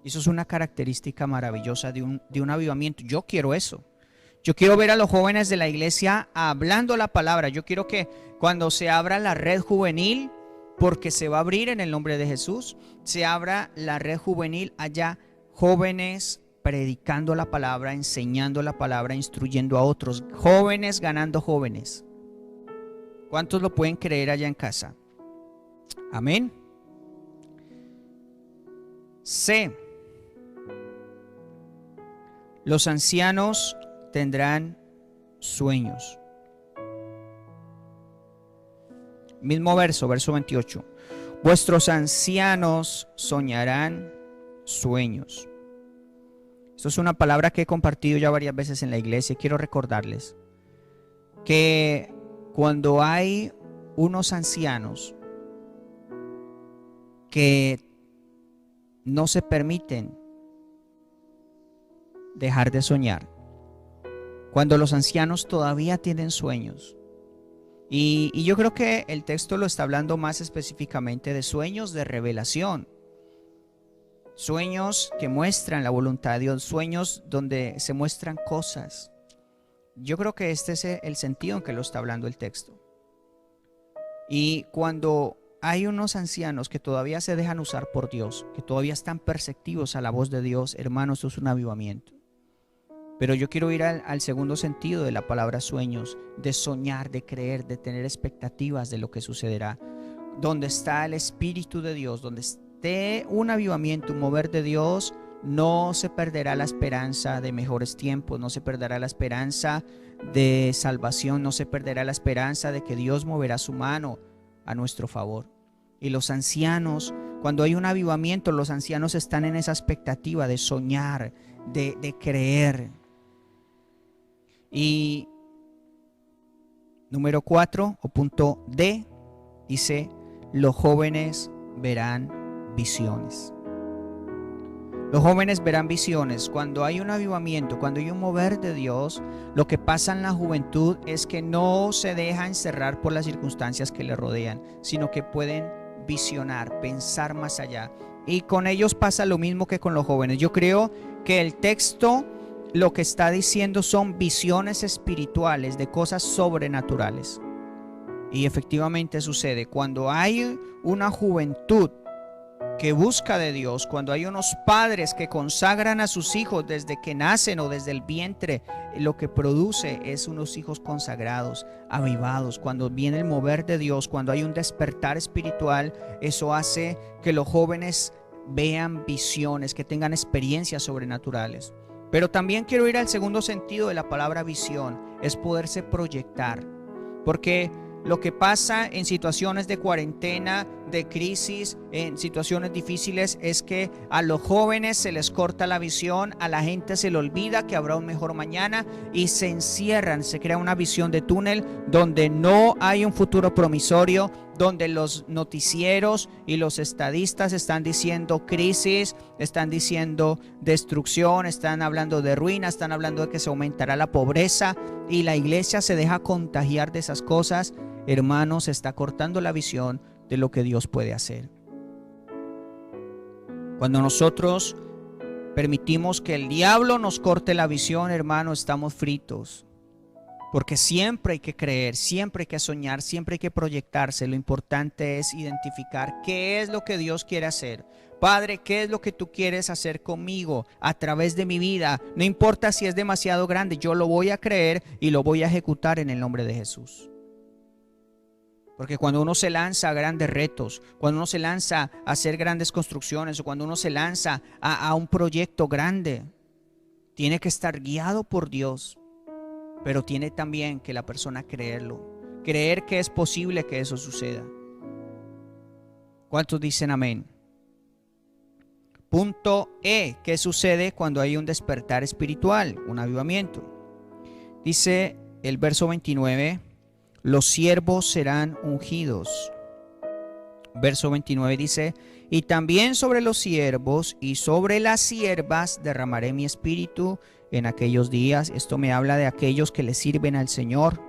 S2: Eso es una característica maravillosa de un avivamiento. Yo quiero eso. Yo quiero ver a los jóvenes de la iglesia hablando la palabra. Yo quiero que cuando se abra la red juvenil, porque se va a abrir en el nombre de Jesús, se abra la red juvenil, haya jóvenes predicando la palabra, enseñando la palabra, instruyendo a otros, jóvenes ganando jóvenes. ¿Cuántos lo pueden creer allá en casa? Amén. C. Los ancianos tendrán sueños. Mismo verso, verso 28. Vuestros ancianos soñarán sueños. Esto es una palabra que he compartido ya varias veces en la iglesia. Quiero recordarles que cuando hay unos ancianos que no se permiten dejar de soñar, cuando los ancianos todavía tienen sueños, y yo creo que el texto lo está hablando más específicamente de sueños de revelación, sueños que muestran la voluntad de Dios, sueños donde se muestran cosas. Yo creo que este es el sentido en que lo está hablando el texto. Y cuando hay unos ancianos que todavía se dejan usar por Dios, que todavía están perceptivos a la voz de Dios, hermanos, eso es un avivamiento. Pero yo quiero ir al segundo sentido de la palabra sueños, de soñar, de creer, de tener expectativas de lo que sucederá. Donde está el Espíritu de Dios, donde esté un avivamiento, un mover de Dios, no se perderá la esperanza de mejores tiempos, no se perderá la esperanza de salvación, no se perderá la esperanza de que Dios moverá su mano a nuestro favor. Y los ancianos, cuando hay un avivamiento, los ancianos están en esa expectativa de soñar, de creer. Y número 4 o punto D dice: los jóvenes verán visiones. Los jóvenes verán visiones. Cuando hay un avivamiento, cuando hay un mover de Dios, lo que pasa en la juventud es que no se deja encerrar por las circunstancias que le rodean, sino que pueden visionar, pensar más allá. Y con ellos pasa lo mismo que con los jóvenes. Yo creo que el texto lo que está diciendo son visiones espirituales de cosas sobrenaturales. Y efectivamente sucede. Cuando hay una juventud que busca de Dios, cuando hay unos padres que consagran a sus hijos desde que nacen o desde el vientre, lo que produce es unos hijos consagrados, avivados. Cuando viene el mover de Dios, cuando hay un despertar espiritual, eso hace que los jóvenes vean visiones, que tengan experiencias sobrenaturales. Pero también quiero ir al segundo sentido de la palabra visión, es poderse proyectar. Porque lo que pasa en situaciones de cuarentena, de crisis, en situaciones difíciles, es que a los jóvenes se les corta la visión, a la gente se le olvida que habrá un mejor mañana y se encierran, se crea una visión de túnel donde no hay un futuro promisorio, donde los noticieros y los estadistas están diciendo crisis, están diciendo destrucción, están hablando de ruina, están hablando de que se aumentará la pobreza, y la iglesia se deja contagiar de esas cosas. Hermanos, se está cortando la visión de lo que Dios puede hacer. Cuando nosotros permitimos que el diablo nos corte la visión, hermanos, estamos fritos. Porque siempre hay que creer, siempre hay que soñar, siempre hay que proyectarse. Lo importante es identificar qué es lo que Dios quiere hacer. Padre, ¿qué es lo que tú quieres hacer conmigo a través de mi vida? No importa si es demasiado grande, yo lo voy a creer y lo voy a ejecutar en el nombre de Jesús. Porque cuando uno se lanza a grandes retos, cuando uno se lanza a hacer grandes construcciones, o cuando uno se lanza a un proyecto grande, tiene que estar guiado por Dios. Pero tiene también que la persona creerlo, creer que es posible que eso suceda. ¿Cuántos dicen amén? Punto E, ¿qué sucede cuando hay un despertar espiritual, un avivamiento? Dice el verso 29, los siervos serán ungidos. Verso 29 dice, y también sobre los siervos y sobre las siervas derramaré mi espíritu en aquellos días. Esto me habla de aquellos que le sirven al Señor.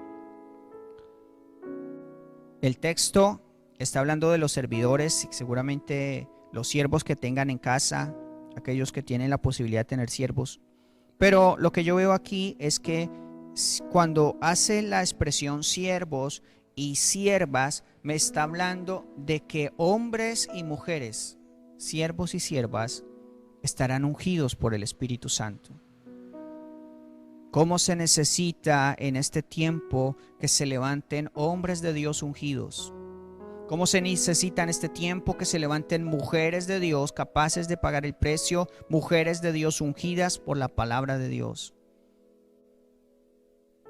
S2: El texto está hablando de los servidores, seguramente los siervos que tengan en casa, aquellos que tienen la posibilidad de tener siervos. Pero lo que yo veo aquí es que cuando hace la expresión siervos y siervas, me está hablando de que hombres y mujeres, siervos y siervas, estarán ungidos por el Espíritu Santo. ¿Cómo se necesita en este tiempo que se levanten hombres de Dios ungidos? ¿Cómo se necesita en este tiempo que se levanten mujeres de Dios capaces de pagar el precio, mujeres de Dios ungidas por la palabra de Dios?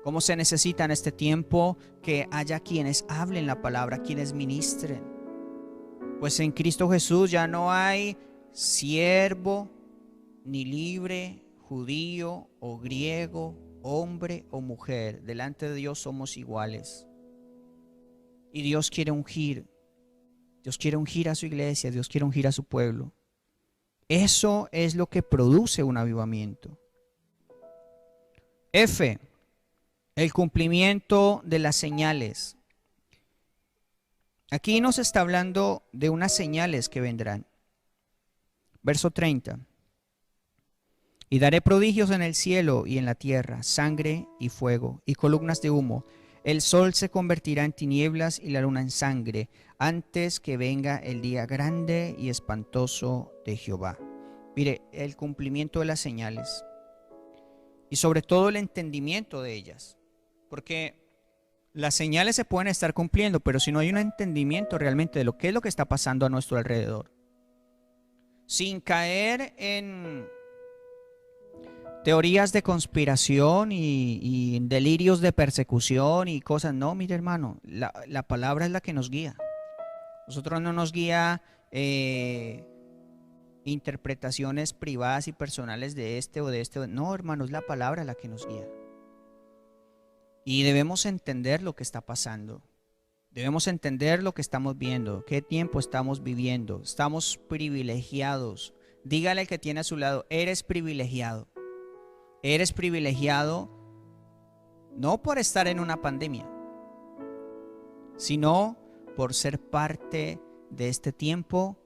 S2: ¿Cómo se necesita en este tiempo que haya quienes hablen la palabra, quienes ministren? Pues en Cristo Jesús ya no hay siervo ni libre, judío o griego, hombre o mujer. Delante de Dios somos iguales. Y Dios quiere ungir. Dios quiere ungir a su iglesia, Dios quiere ungir a su pueblo. Eso es lo que produce un avivamiento. F. El cumplimiento de las señales. Aquí nos está hablando de unas señales que vendrán. Verso 30. Y daré prodigios en el cielo y en la tierra, sangre y fuego y columnas de humo. El sol se convertirá en tinieblas y la luna en sangre, antes que venga el día grande y espantoso de Jehová. Mire, el cumplimiento de las señales y sobre todo el entendimiento de ellas. Porque las señales se pueden estar cumpliendo, pero si no hay un entendimiento realmente de lo que es lo que está pasando a nuestro alrededor, sin caer en teorías de conspiración y en delirios de persecución y cosas. No, mire hermano, la palabra es la que nos guía. Nosotros no nos guía interpretaciones privadas y personales de este o de este. No, hermano, es la palabra la que nos guía. Y debemos entender lo que está pasando. Debemos entender lo que estamos viendo, qué tiempo estamos viviendo. Estamos privilegiados. Dígale al que tiene a su lado, eres privilegiado. Eres privilegiado no por estar en una pandemia, sino por ser parte de este tiempo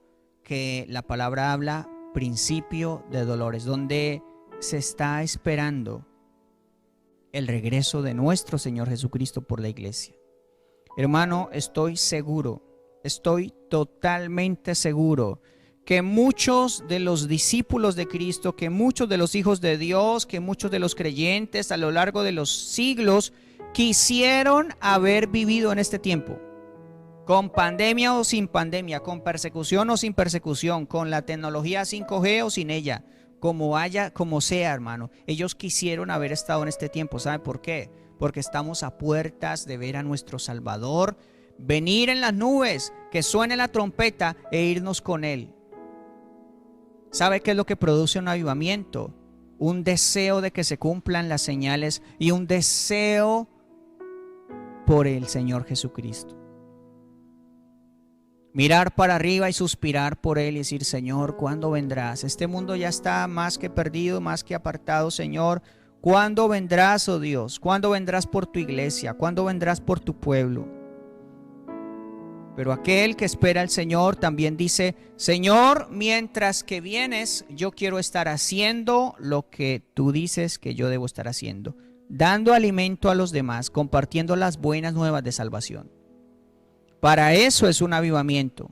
S2: que la palabra habla, principio de dolores, donde se está esperando el regreso de nuestro Señor Jesucristo por la iglesia. Hermano, estoy seguro, estoy totalmente seguro que muchos de los discípulos de Cristo, que muchos de los hijos de Dios, que muchos de los creyentes a lo largo de los siglos quisieron haber vivido en este tiempo, con pandemia o sin pandemia, con persecución o sin persecución, con la tecnología 5G o sin ella, como sea, hermano. Ellos quisieron haber estado en este tiempo. ¿Sabe por qué? porque estamos a puertas de ver a nuestro Salvador venir en las nubes, que suene la trompeta e irnos con Él. ¿Sabe qué es lo que produce un avivamiento? Un deseo de que se cumplan las señales y un deseo por el Señor Jesucristo. Mirar para arriba y suspirar por Él y decir: Señor, ¿cuándo vendrás? Este mundo ya está más que perdido, más que apartado, Señor. ¿Cuándo vendrás, oh Dios? ¿Cuándo vendrás por tu iglesia? ¿Cuándo vendrás por tu pueblo? Pero aquel que espera al Señor también dice: Señor, mientras que vienes, yo quiero estar haciendo lo que tú dices que yo debo estar haciendo, dando alimento a los demás, compartiendo las buenas nuevas de salvación. Para eso es un avivamiento.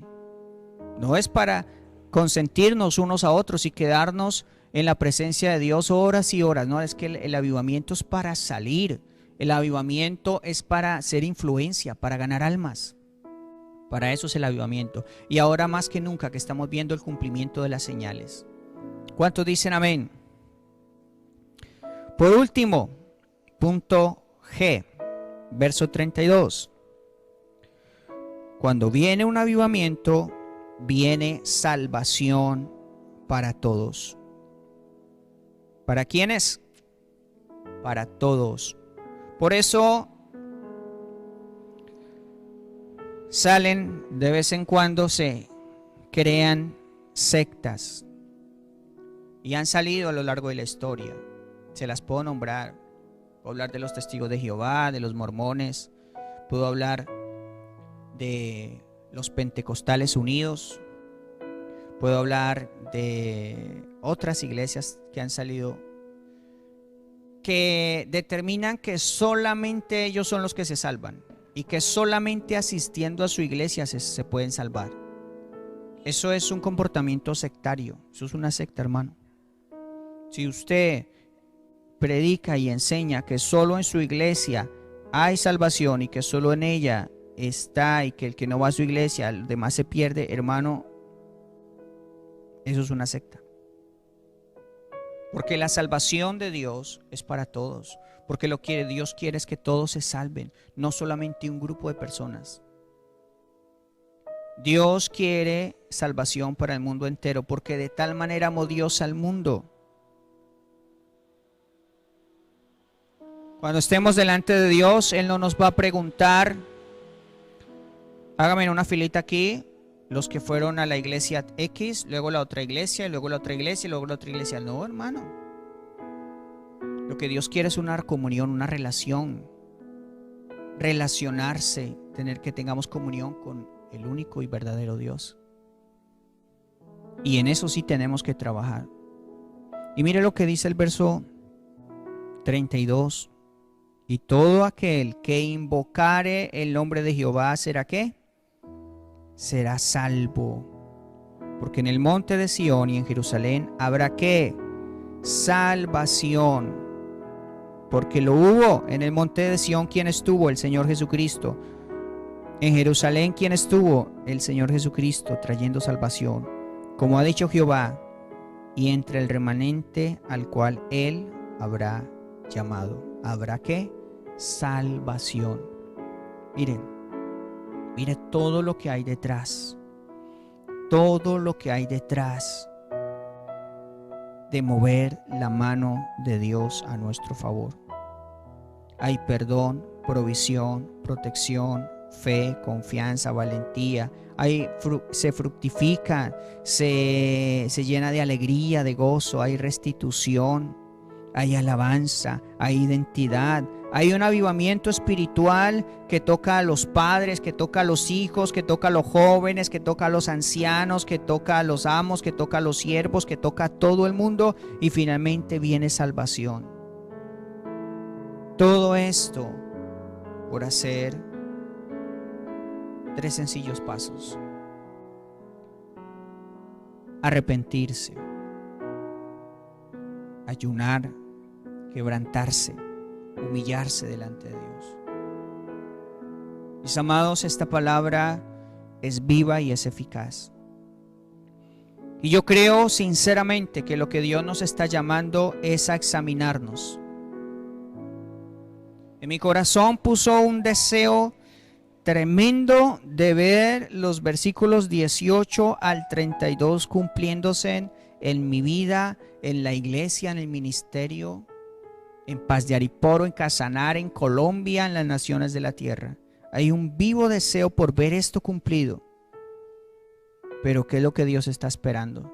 S2: No es para consentirnos unos a otros y quedarnos en la presencia de Dios horas y horas. No, es que el avivamiento es para salir. El avivamiento es para ser influencia, para ganar almas. Para eso es el avivamiento. Y ahora más que nunca que estamos viendo el cumplimiento de las señales. ¿Cuántos dicen amén? Por último, punto G, verso 32. Cuando viene un avivamiento, viene salvación para todos. ¿Para quiénes? Para todos. Por eso salen de vez en cuando, se crean sectas. Y han salido a lo largo de la historia. Se las puedo nombrar. Puedo hablar de los testigos de Jehová, de los mormones. Puedo hablar de los pentecostales unidos. Puedo hablar de otras iglesias que han salido, que determinan que solamente ellos son los que se salvan y que solamente asistiendo a su iglesia se pueden salvar. Eso es un comportamiento sectario. Eso es una secta, hermano. Si usted predica y enseña que solo en su iglesia hay salvación y que solo en ella está, y que el que no va a su iglesia, el demás se pierde, hermano, eso es una secta. Porque la salvación de Dios es para todos. Porque lo que Dios quiere es que todos se salven, no solamente un grupo de personas. Dios quiere salvación para el mundo entero, porque de tal manera amó Dios al mundo. Cuando estemos delante de Dios, Él no nos va a preguntar: hágame una filita aquí, los que fueron a la iglesia X, luego la otra iglesia, y luego la otra iglesia, y luego la otra iglesia. No, hermano. Lo que Dios quiere es una comunión, una relación. Relacionarse, que tengamos comunión con el único y verdadero Dios. Y en eso sí tenemos que trabajar. Y mire lo que dice el verso 32. Y todo aquel que invocare el nombre de Jehová, ¿será qué? Será salvo. Porque en el monte de Sión y en Jerusalén habrá ¿qué? Salvación. Porque lo hubo en el monte de Sión. ¿Quién estuvo? El Señor Jesucristo. En Jerusalén, ¿quién estuvo? El Señor Jesucristo, trayendo salvación. Como ha dicho Jehová, y entre el remanente al cual Él habrá llamado. ¿Habrá qué? Salvación. Miren, mire todo lo que hay detrás. Todo lo que hay detrás de mover la mano de Dios a nuestro favor. Hay perdón, provisión, protección, fe, confianza, valentía. Se fructifica, se llena de alegría, de gozo. Hay restitución, hay alabanza, hay identidad. Hay un avivamiento espiritual que toca a los padres, que toca a los hijos, que toca a los jóvenes, que toca a los ancianos, que toca a los amos, que toca a los siervos, que toca a todo el mundo, y finalmente viene salvación. Todo esto por hacer 3 sencillos pasos: arrepentirse, ayunar, quebrantarse, humillarse delante de Dios. Mis amados, esta palabra es viva y es eficaz. Y yo creo sinceramente que lo que Dios nos está llamando es a examinarnos. En mi corazón puso un deseo tremendo de ver los versículos 18 al 32 cumpliéndose en mi vida, en la iglesia, en el ministerio, en Paz de Ariporo, en Casanar, en Colombia, en las naciones de la tierra. Hay un vivo deseo por ver esto cumplido. Pero ¿qué es lo que Dios está esperando?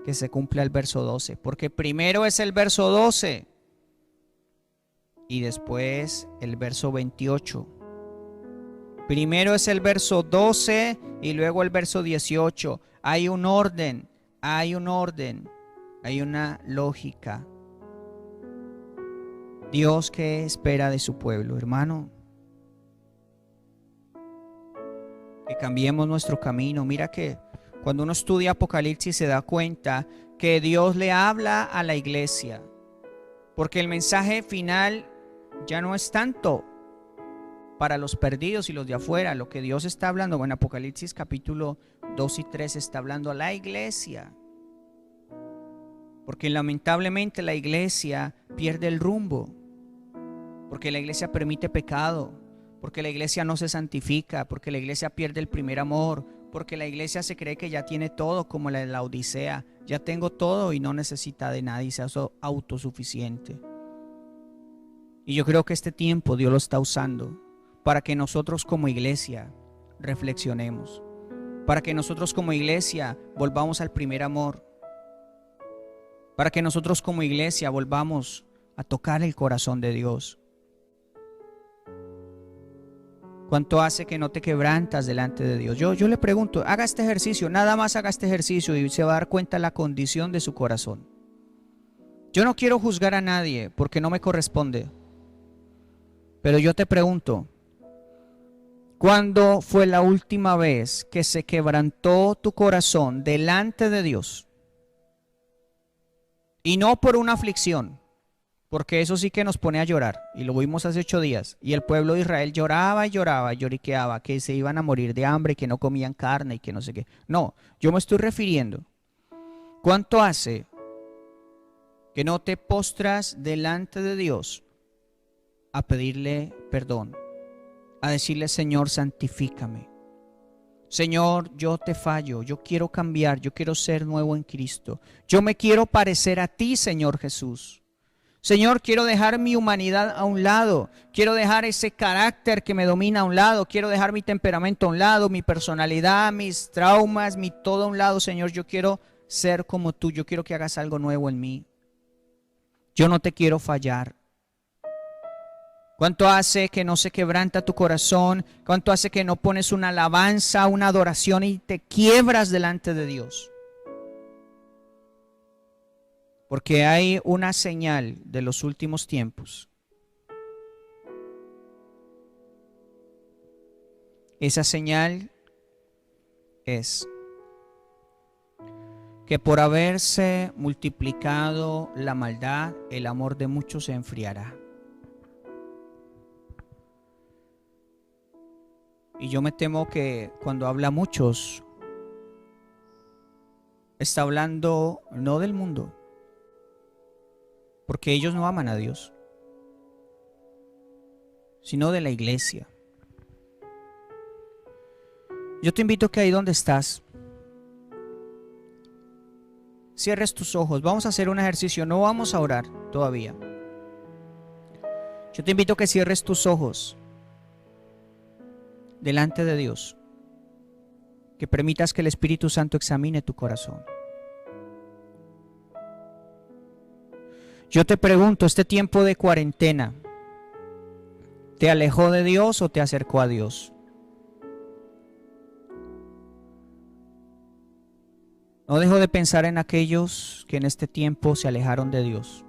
S2: Que se cumpla el verso 12, porque primero es el verso 12 y después el verso 28. Primero es el verso 12 y luego el verso 18. Hay un orden, hay una lógica. Dios, ¿qué espera de su pueblo, hermano? Que cambiemos nuestro camino. Mira que cuando uno estudia Apocalipsis se da cuenta que Dios le habla a la iglesia, porque el mensaje final ya no es tanto para los perdidos y los de afuera. Lo que Dios está hablando, en Apocalipsis capítulo 2 y 3 está hablando a la iglesia, porque lamentablemente la iglesia pierde el rumbo, porque la iglesia permite pecado, porque la iglesia no se santifica, porque la iglesia pierde el primer amor, porque la iglesia se cree que ya tiene todo, como la de la Odisea. Ya tengo todo y no necesita de nadie, se hace autosuficiente. Y yo creo que este tiempo Dios lo está usando para que nosotros como iglesia reflexionemos, para que nosotros como iglesia volvamos al primer amor, para que nosotros como iglesia volvamos a tocar el corazón de Dios. ¿Cuánto hace que no te quebrantas delante de Dios? Yo le pregunto, haga este ejercicio, nada más haga este ejercicio y se va a dar cuenta de la condición de su corazón. Yo no quiero juzgar a nadie porque no me corresponde. Pero yo te pregunto, ¿cuándo fue la última vez que se quebrantó tu corazón delante de Dios? Y no por una aflicción, porque eso sí que nos pone a llorar, y lo vimos hace 8 días, y el pueblo de Israel lloraba y lloraba, lloriqueaba, que se iban a morir de hambre, que no comían carne y que no sé qué. No, yo me estoy refiriendo, ¿cuánto hace que no te postras delante de Dios a pedirle perdón, a decirle: Señor, santifícame? Señor, yo te fallo, yo quiero cambiar, yo quiero ser nuevo en Cristo, yo me quiero parecer a ti, Señor Jesús. Señor, quiero dejar mi humanidad a un lado, quiero dejar ese carácter que me domina a un lado, quiero dejar mi temperamento a un lado, mi personalidad, mis traumas, mi todo a un lado. Señor, yo quiero ser como tú, yo quiero que hagas algo nuevo en mí. Yo no te quiero fallar. ¿Cuánto hace que no se quebranta tu corazón? ¿Cuánto hace que no pones una alabanza, una adoración y te quiebras delante de Dios? Porque hay una señal de los últimos tiempos. Esa señal es que por haberse multiplicado la maldad, el amor de muchos se enfriará. Y yo me temo que cuando habla muchos, está hablando no del mundo, porque ellos no aman a Dios, sino de la iglesia. Yo te invito a que ahí donde estás, cierres tus ojos. Vamos a hacer un ejercicio, no vamos a orar todavía. Yo te invito a que cierres tus ojos delante de Dios, que permitas que el Espíritu Santo examine tu corazón. Yo te pregunto, ¿este tiempo de cuarentena te alejó de Dios o te acercó a Dios? No dejo de pensar en aquellos que en este tiempo se alejaron de Dios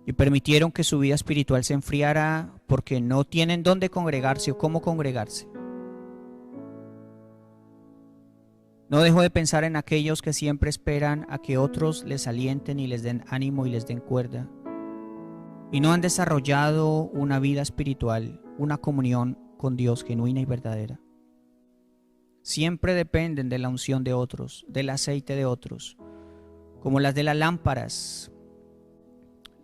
S2: y permitieron que su vida espiritual se enfriara porque no tienen dónde congregarse o cómo congregarse. No dejo de pensar en aquellos que siempre esperan a que otros les alienten y les den ánimo y les den cuerda, y no han desarrollado una vida espiritual, una comunión con Dios genuina y verdadera. Siempre dependen de la unción de otros, del aceite de otros, como las de las lámparas.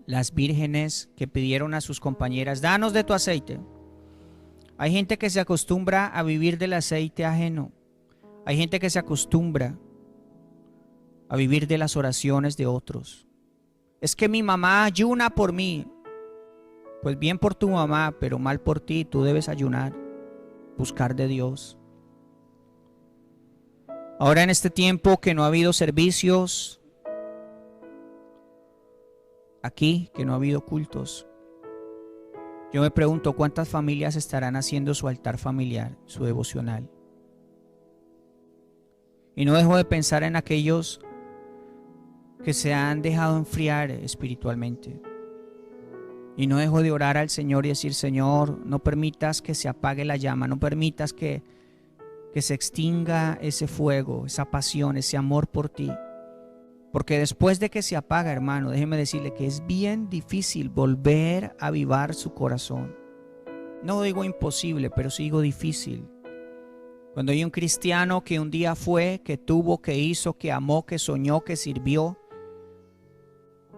S2: las vírgenes que pidieron a sus compañeras, danos de tu aceite. Hay gente que se acostumbra a vivir del aceite ajeno. Hay gente que se acostumbra a vivir de las oraciones de otros. Es que mi mamá ayuna por mí. Pues bien por tu mamá, pero mal por ti. Tú debes ayunar, buscar de Dios. Ahora en este tiempo que no ha habido servicios aquí, que no ha habido cultos, yo me pregunto cuántas familias estarán haciendo su altar familiar, su devocional. Y no dejo de pensar en aquellos que se han dejado enfriar espiritualmente. Y no dejo de orar al Señor y decir, Señor, no permitas que se apague la llama, no permitas que se extinga ese fuego, esa pasión, ese amor por ti. Porque después de que se apaga, hermano, déjeme decirle que es bien difícil volver a avivar su corazón. No digo imposible, pero sí digo difícil. Cuando hay un cristiano que un día fue, que tuvo, que hizo, que amó, que soñó, que sirvió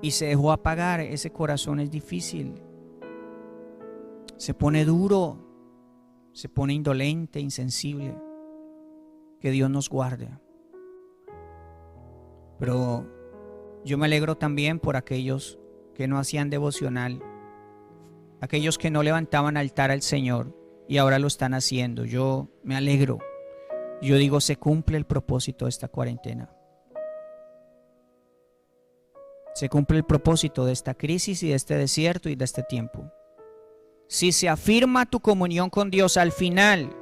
S2: y se dejó apagar, ese corazón es difícil. Se pone duro, se pone indolente, insensible. Que Dios nos guarde. Pero yo me alegro también por aquellos que no hacían devocional, aquellos que no levantaban altar al Señor y ahora lo están haciendo. Yo me alegro. Yo digo, se cumple el propósito de esta cuarentena. Se cumple el propósito de esta crisis y de este desierto y de este tiempo. Si se afirma tu comunión con Dios al final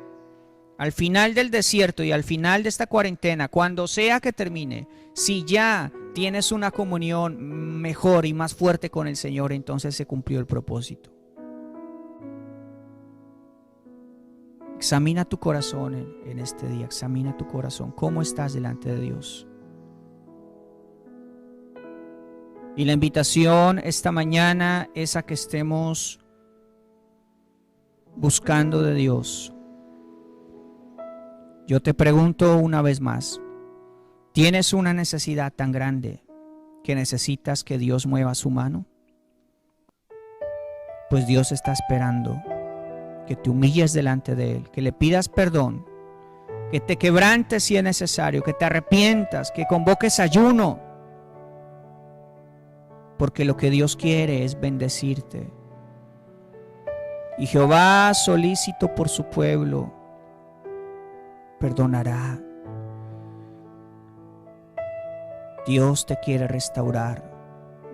S2: del desierto y al final de esta cuarentena, cuando sea que termine, si ya tienes una comunión mejor y más fuerte con el Señor, entonces se cumplió el propósito. Examina tu corazón en este día, examina tu corazón, cómo estás delante de Dios. Y la invitación esta mañana es a que estemos buscando de Dios. Yo te pregunto una vez más, ¿tienes una necesidad tan grande que necesitas que Dios mueva su mano? Pues Dios está esperando que te humilles delante de Él, que le pidas perdón, que te quebrantes si es necesario, que te arrepientas, que convoques ayuno, porque lo que Dios quiere es bendecirte. Y Jehová, solícito por su pueblo, perdonará. Dios te quiere restaurar,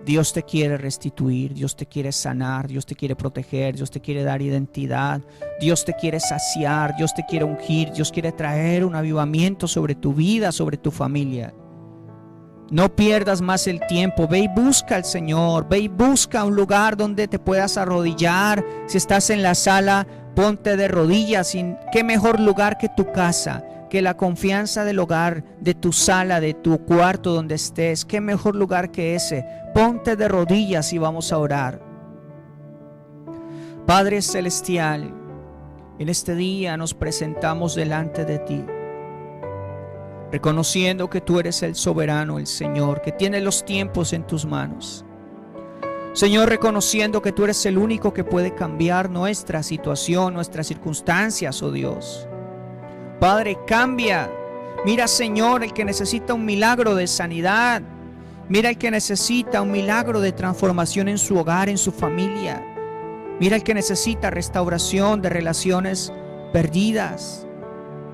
S2: Dios te quiere restituir, Dios te quiere sanar, Dios te quiere proteger, Dios te quiere dar identidad, Dios te quiere saciar, Dios te quiere ungir, Dios quiere traer un avivamiento sobre tu vida, sobre tu familia. No pierdas más el tiempo, ve y busca al Señor, ve y busca un lugar donde te puedas arrodillar. Si estás en la sala, ponte de rodillas. ¿Qué mejor lugar que tu casa? Que la confianza del hogar, de tu sala, de tu cuarto donde estés. ¿Qué mejor lugar que ese? Ponte de rodillas y vamos a orar. Padre Celestial, en este día nos presentamos delante de ti, reconociendo que tú eres el soberano, el Señor, que tiene los tiempos en tus manos. Señor, reconociendo que tú eres el único que puede cambiar nuestra situación, nuestras circunstancias, oh Dios. Padre, cambia. Mira, Señor, el que necesita un milagro de sanidad. Mira el que necesita un milagro de transformación en su hogar, en su familia. Mira el que necesita restauración de relaciones perdidas,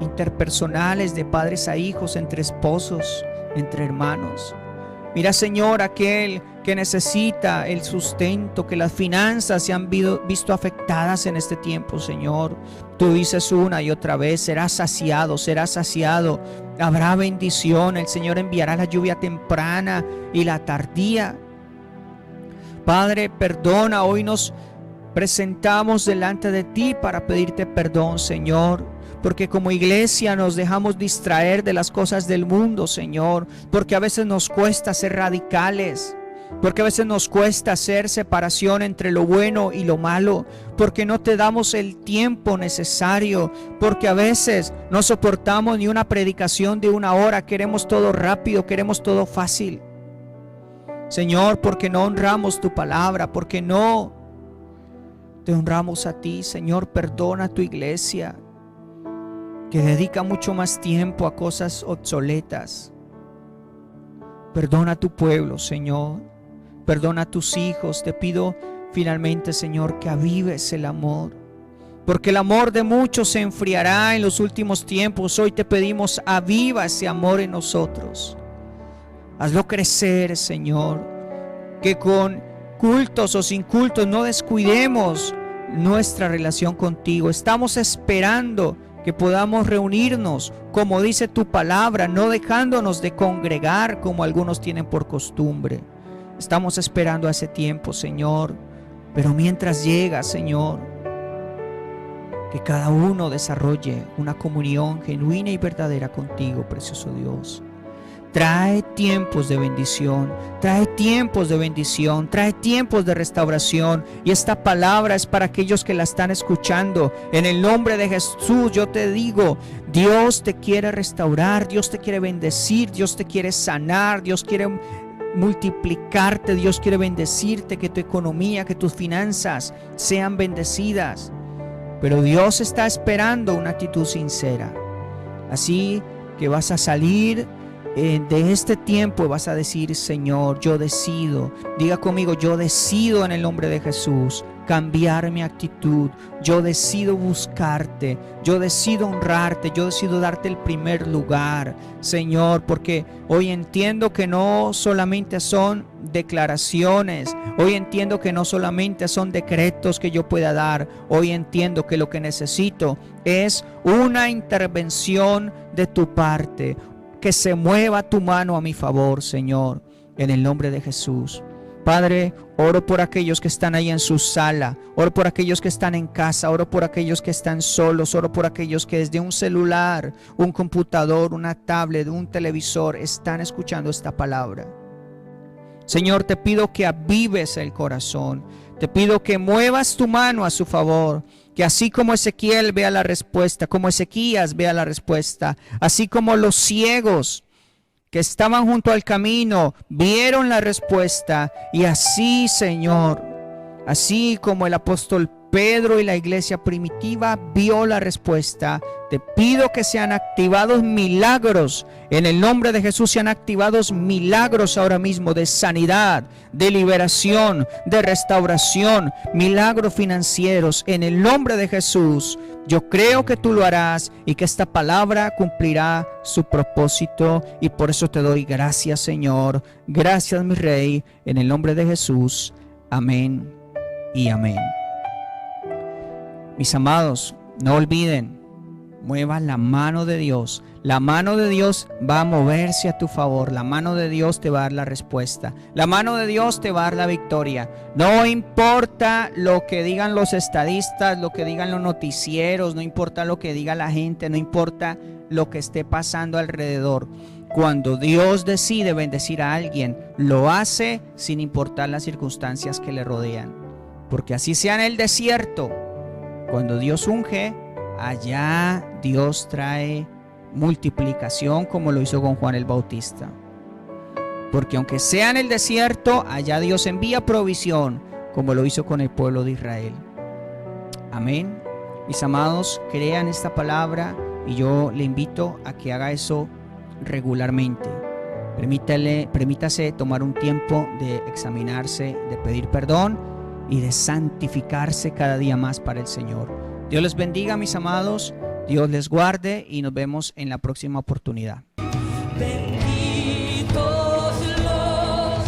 S2: interpersonales, de padres a hijos, entre esposos, entre hermanos. Mira, Señor, aquel que necesita el sustento, que las finanzas se han visto afectadas en este tiempo, Señor. Tú dices una y otra vez, serás saciado, habrá bendición, el Señor enviará la lluvia temprana y la tardía. Padre, perdona, hoy nos presentamos delante de ti para pedirte perdón, Señor, porque como iglesia nos dejamos distraer de las cosas del mundo, Señor, porque a veces nos cuesta ser radicales, porque a veces nos cuesta hacer separación entre lo bueno y lo malo, porque no te damos el tiempo necesario, porque a veces no soportamos ni una predicación de 1 hora, queremos todo rápido, queremos todo fácil. Señor, porque no honramos tu palabra, porque no te honramos a ti. Señor, perdona a tu iglesia que dedica mucho más tiempo a cosas obsoletas. Perdona a tu pueblo, Señor. Perdona a tus hijos. Te pido finalmente, Señor, que avives el amor, porque el amor de muchos se enfriará en los últimos tiempos. Hoy te pedimos, aviva ese amor en nosotros. Hazlo crecer, Señor, que con cultos o sin cultos no descuidemos nuestra relación contigo. Estamos esperando que podamos reunirnos, como dice tu palabra, no dejándonos de congregar como algunos tienen por costumbre. Estamos esperando a ese tiempo, Señor, pero mientras llega, Señor, que cada uno desarrolle una comunión genuina y verdadera contigo, precioso Dios. Trae tiempos de bendición, trae tiempos de bendición, trae tiempos de restauración. Y esta palabra es para aquellos que la están escuchando. En el nombre de Jesús yo te digo, Dios te quiere restaurar, Dios te quiere bendecir, Dios te quiere sanar, Dios quiere multiplicarte, Dios quiere bendecirte, que tu economía, que tus finanzas sean bendecidas. Pero Dios está esperando una actitud sincera. Así que vas a salir de este tiempo y vas a decir, Señor, yo decido, diga conmigo, yo decido en el nombre de Jesús cambiar mi actitud. Yo decido buscarte, yo decido honrarte, yo decido darte el primer lugar, Señor, porque hoy entiendo que no solamente son declaraciones, hoy entiendo que no solamente son decretos que yo pueda dar, hoy entiendo que lo que necesito es una intervención de tu parte, que se mueva tu mano a mi favor, Señor, en el nombre de Jesús. Padre, oro por aquellos que están ahí en su sala, oro por aquellos que están en casa, oro por aquellos que están solos, oro por aquellos que desde un celular, un computador, una tablet, un televisor están escuchando esta palabra. Señor, te pido que avives el corazón, te pido que muevas tu mano a su favor, que así como Ezequiel vea la respuesta, como Ezequías vea la respuesta, así como los ciegos que estaban junto al camino vieron la respuesta, y así, Señor, así como el apóstol Pedro y la iglesia primitiva vio la respuesta, te pido que sean activados milagros. En el nombre de Jesús sean activados milagros ahora mismo de sanidad, de liberación, de restauración, milagros financieros. En el nombre de Jesús, yo creo que tú lo harás y que esta palabra cumplirá su propósito. Y por eso te doy gracias, Señor. Gracias, mi Rey. En el nombre de Jesús. Amén y amén. Mis amados, no olviden, mueva la mano de Dios. La mano de Dios va a moverse a tu favor. La mano de Dios te va a dar la respuesta. La mano de Dios te va a dar la victoria. No importa lo que digan los estadistas, lo que digan los noticieros, no importa lo que diga la gente, no importa lo que esté pasando alrededor. Cuando Dios decide bendecir a alguien, lo hace sin importar las circunstancias que le rodean. Porque así sea en el desierto, cuando Dios unge, allá Dios trae multiplicación, como lo hizo con Juan el Bautista. Porque aunque sea en el desierto, allá Dios envía provisión, como lo hizo con el pueblo de Israel. Amén. Mis amados, crean esta palabra y yo le invito a que haga eso regularmente. Permítase tomar un tiempo de examinarse, de pedir perdón y de santificarse cada día más para el Señor. Dios les bendiga, mis amados, Dios les guarde y nos vemos en la próxima oportunidad.
S3: Benditos los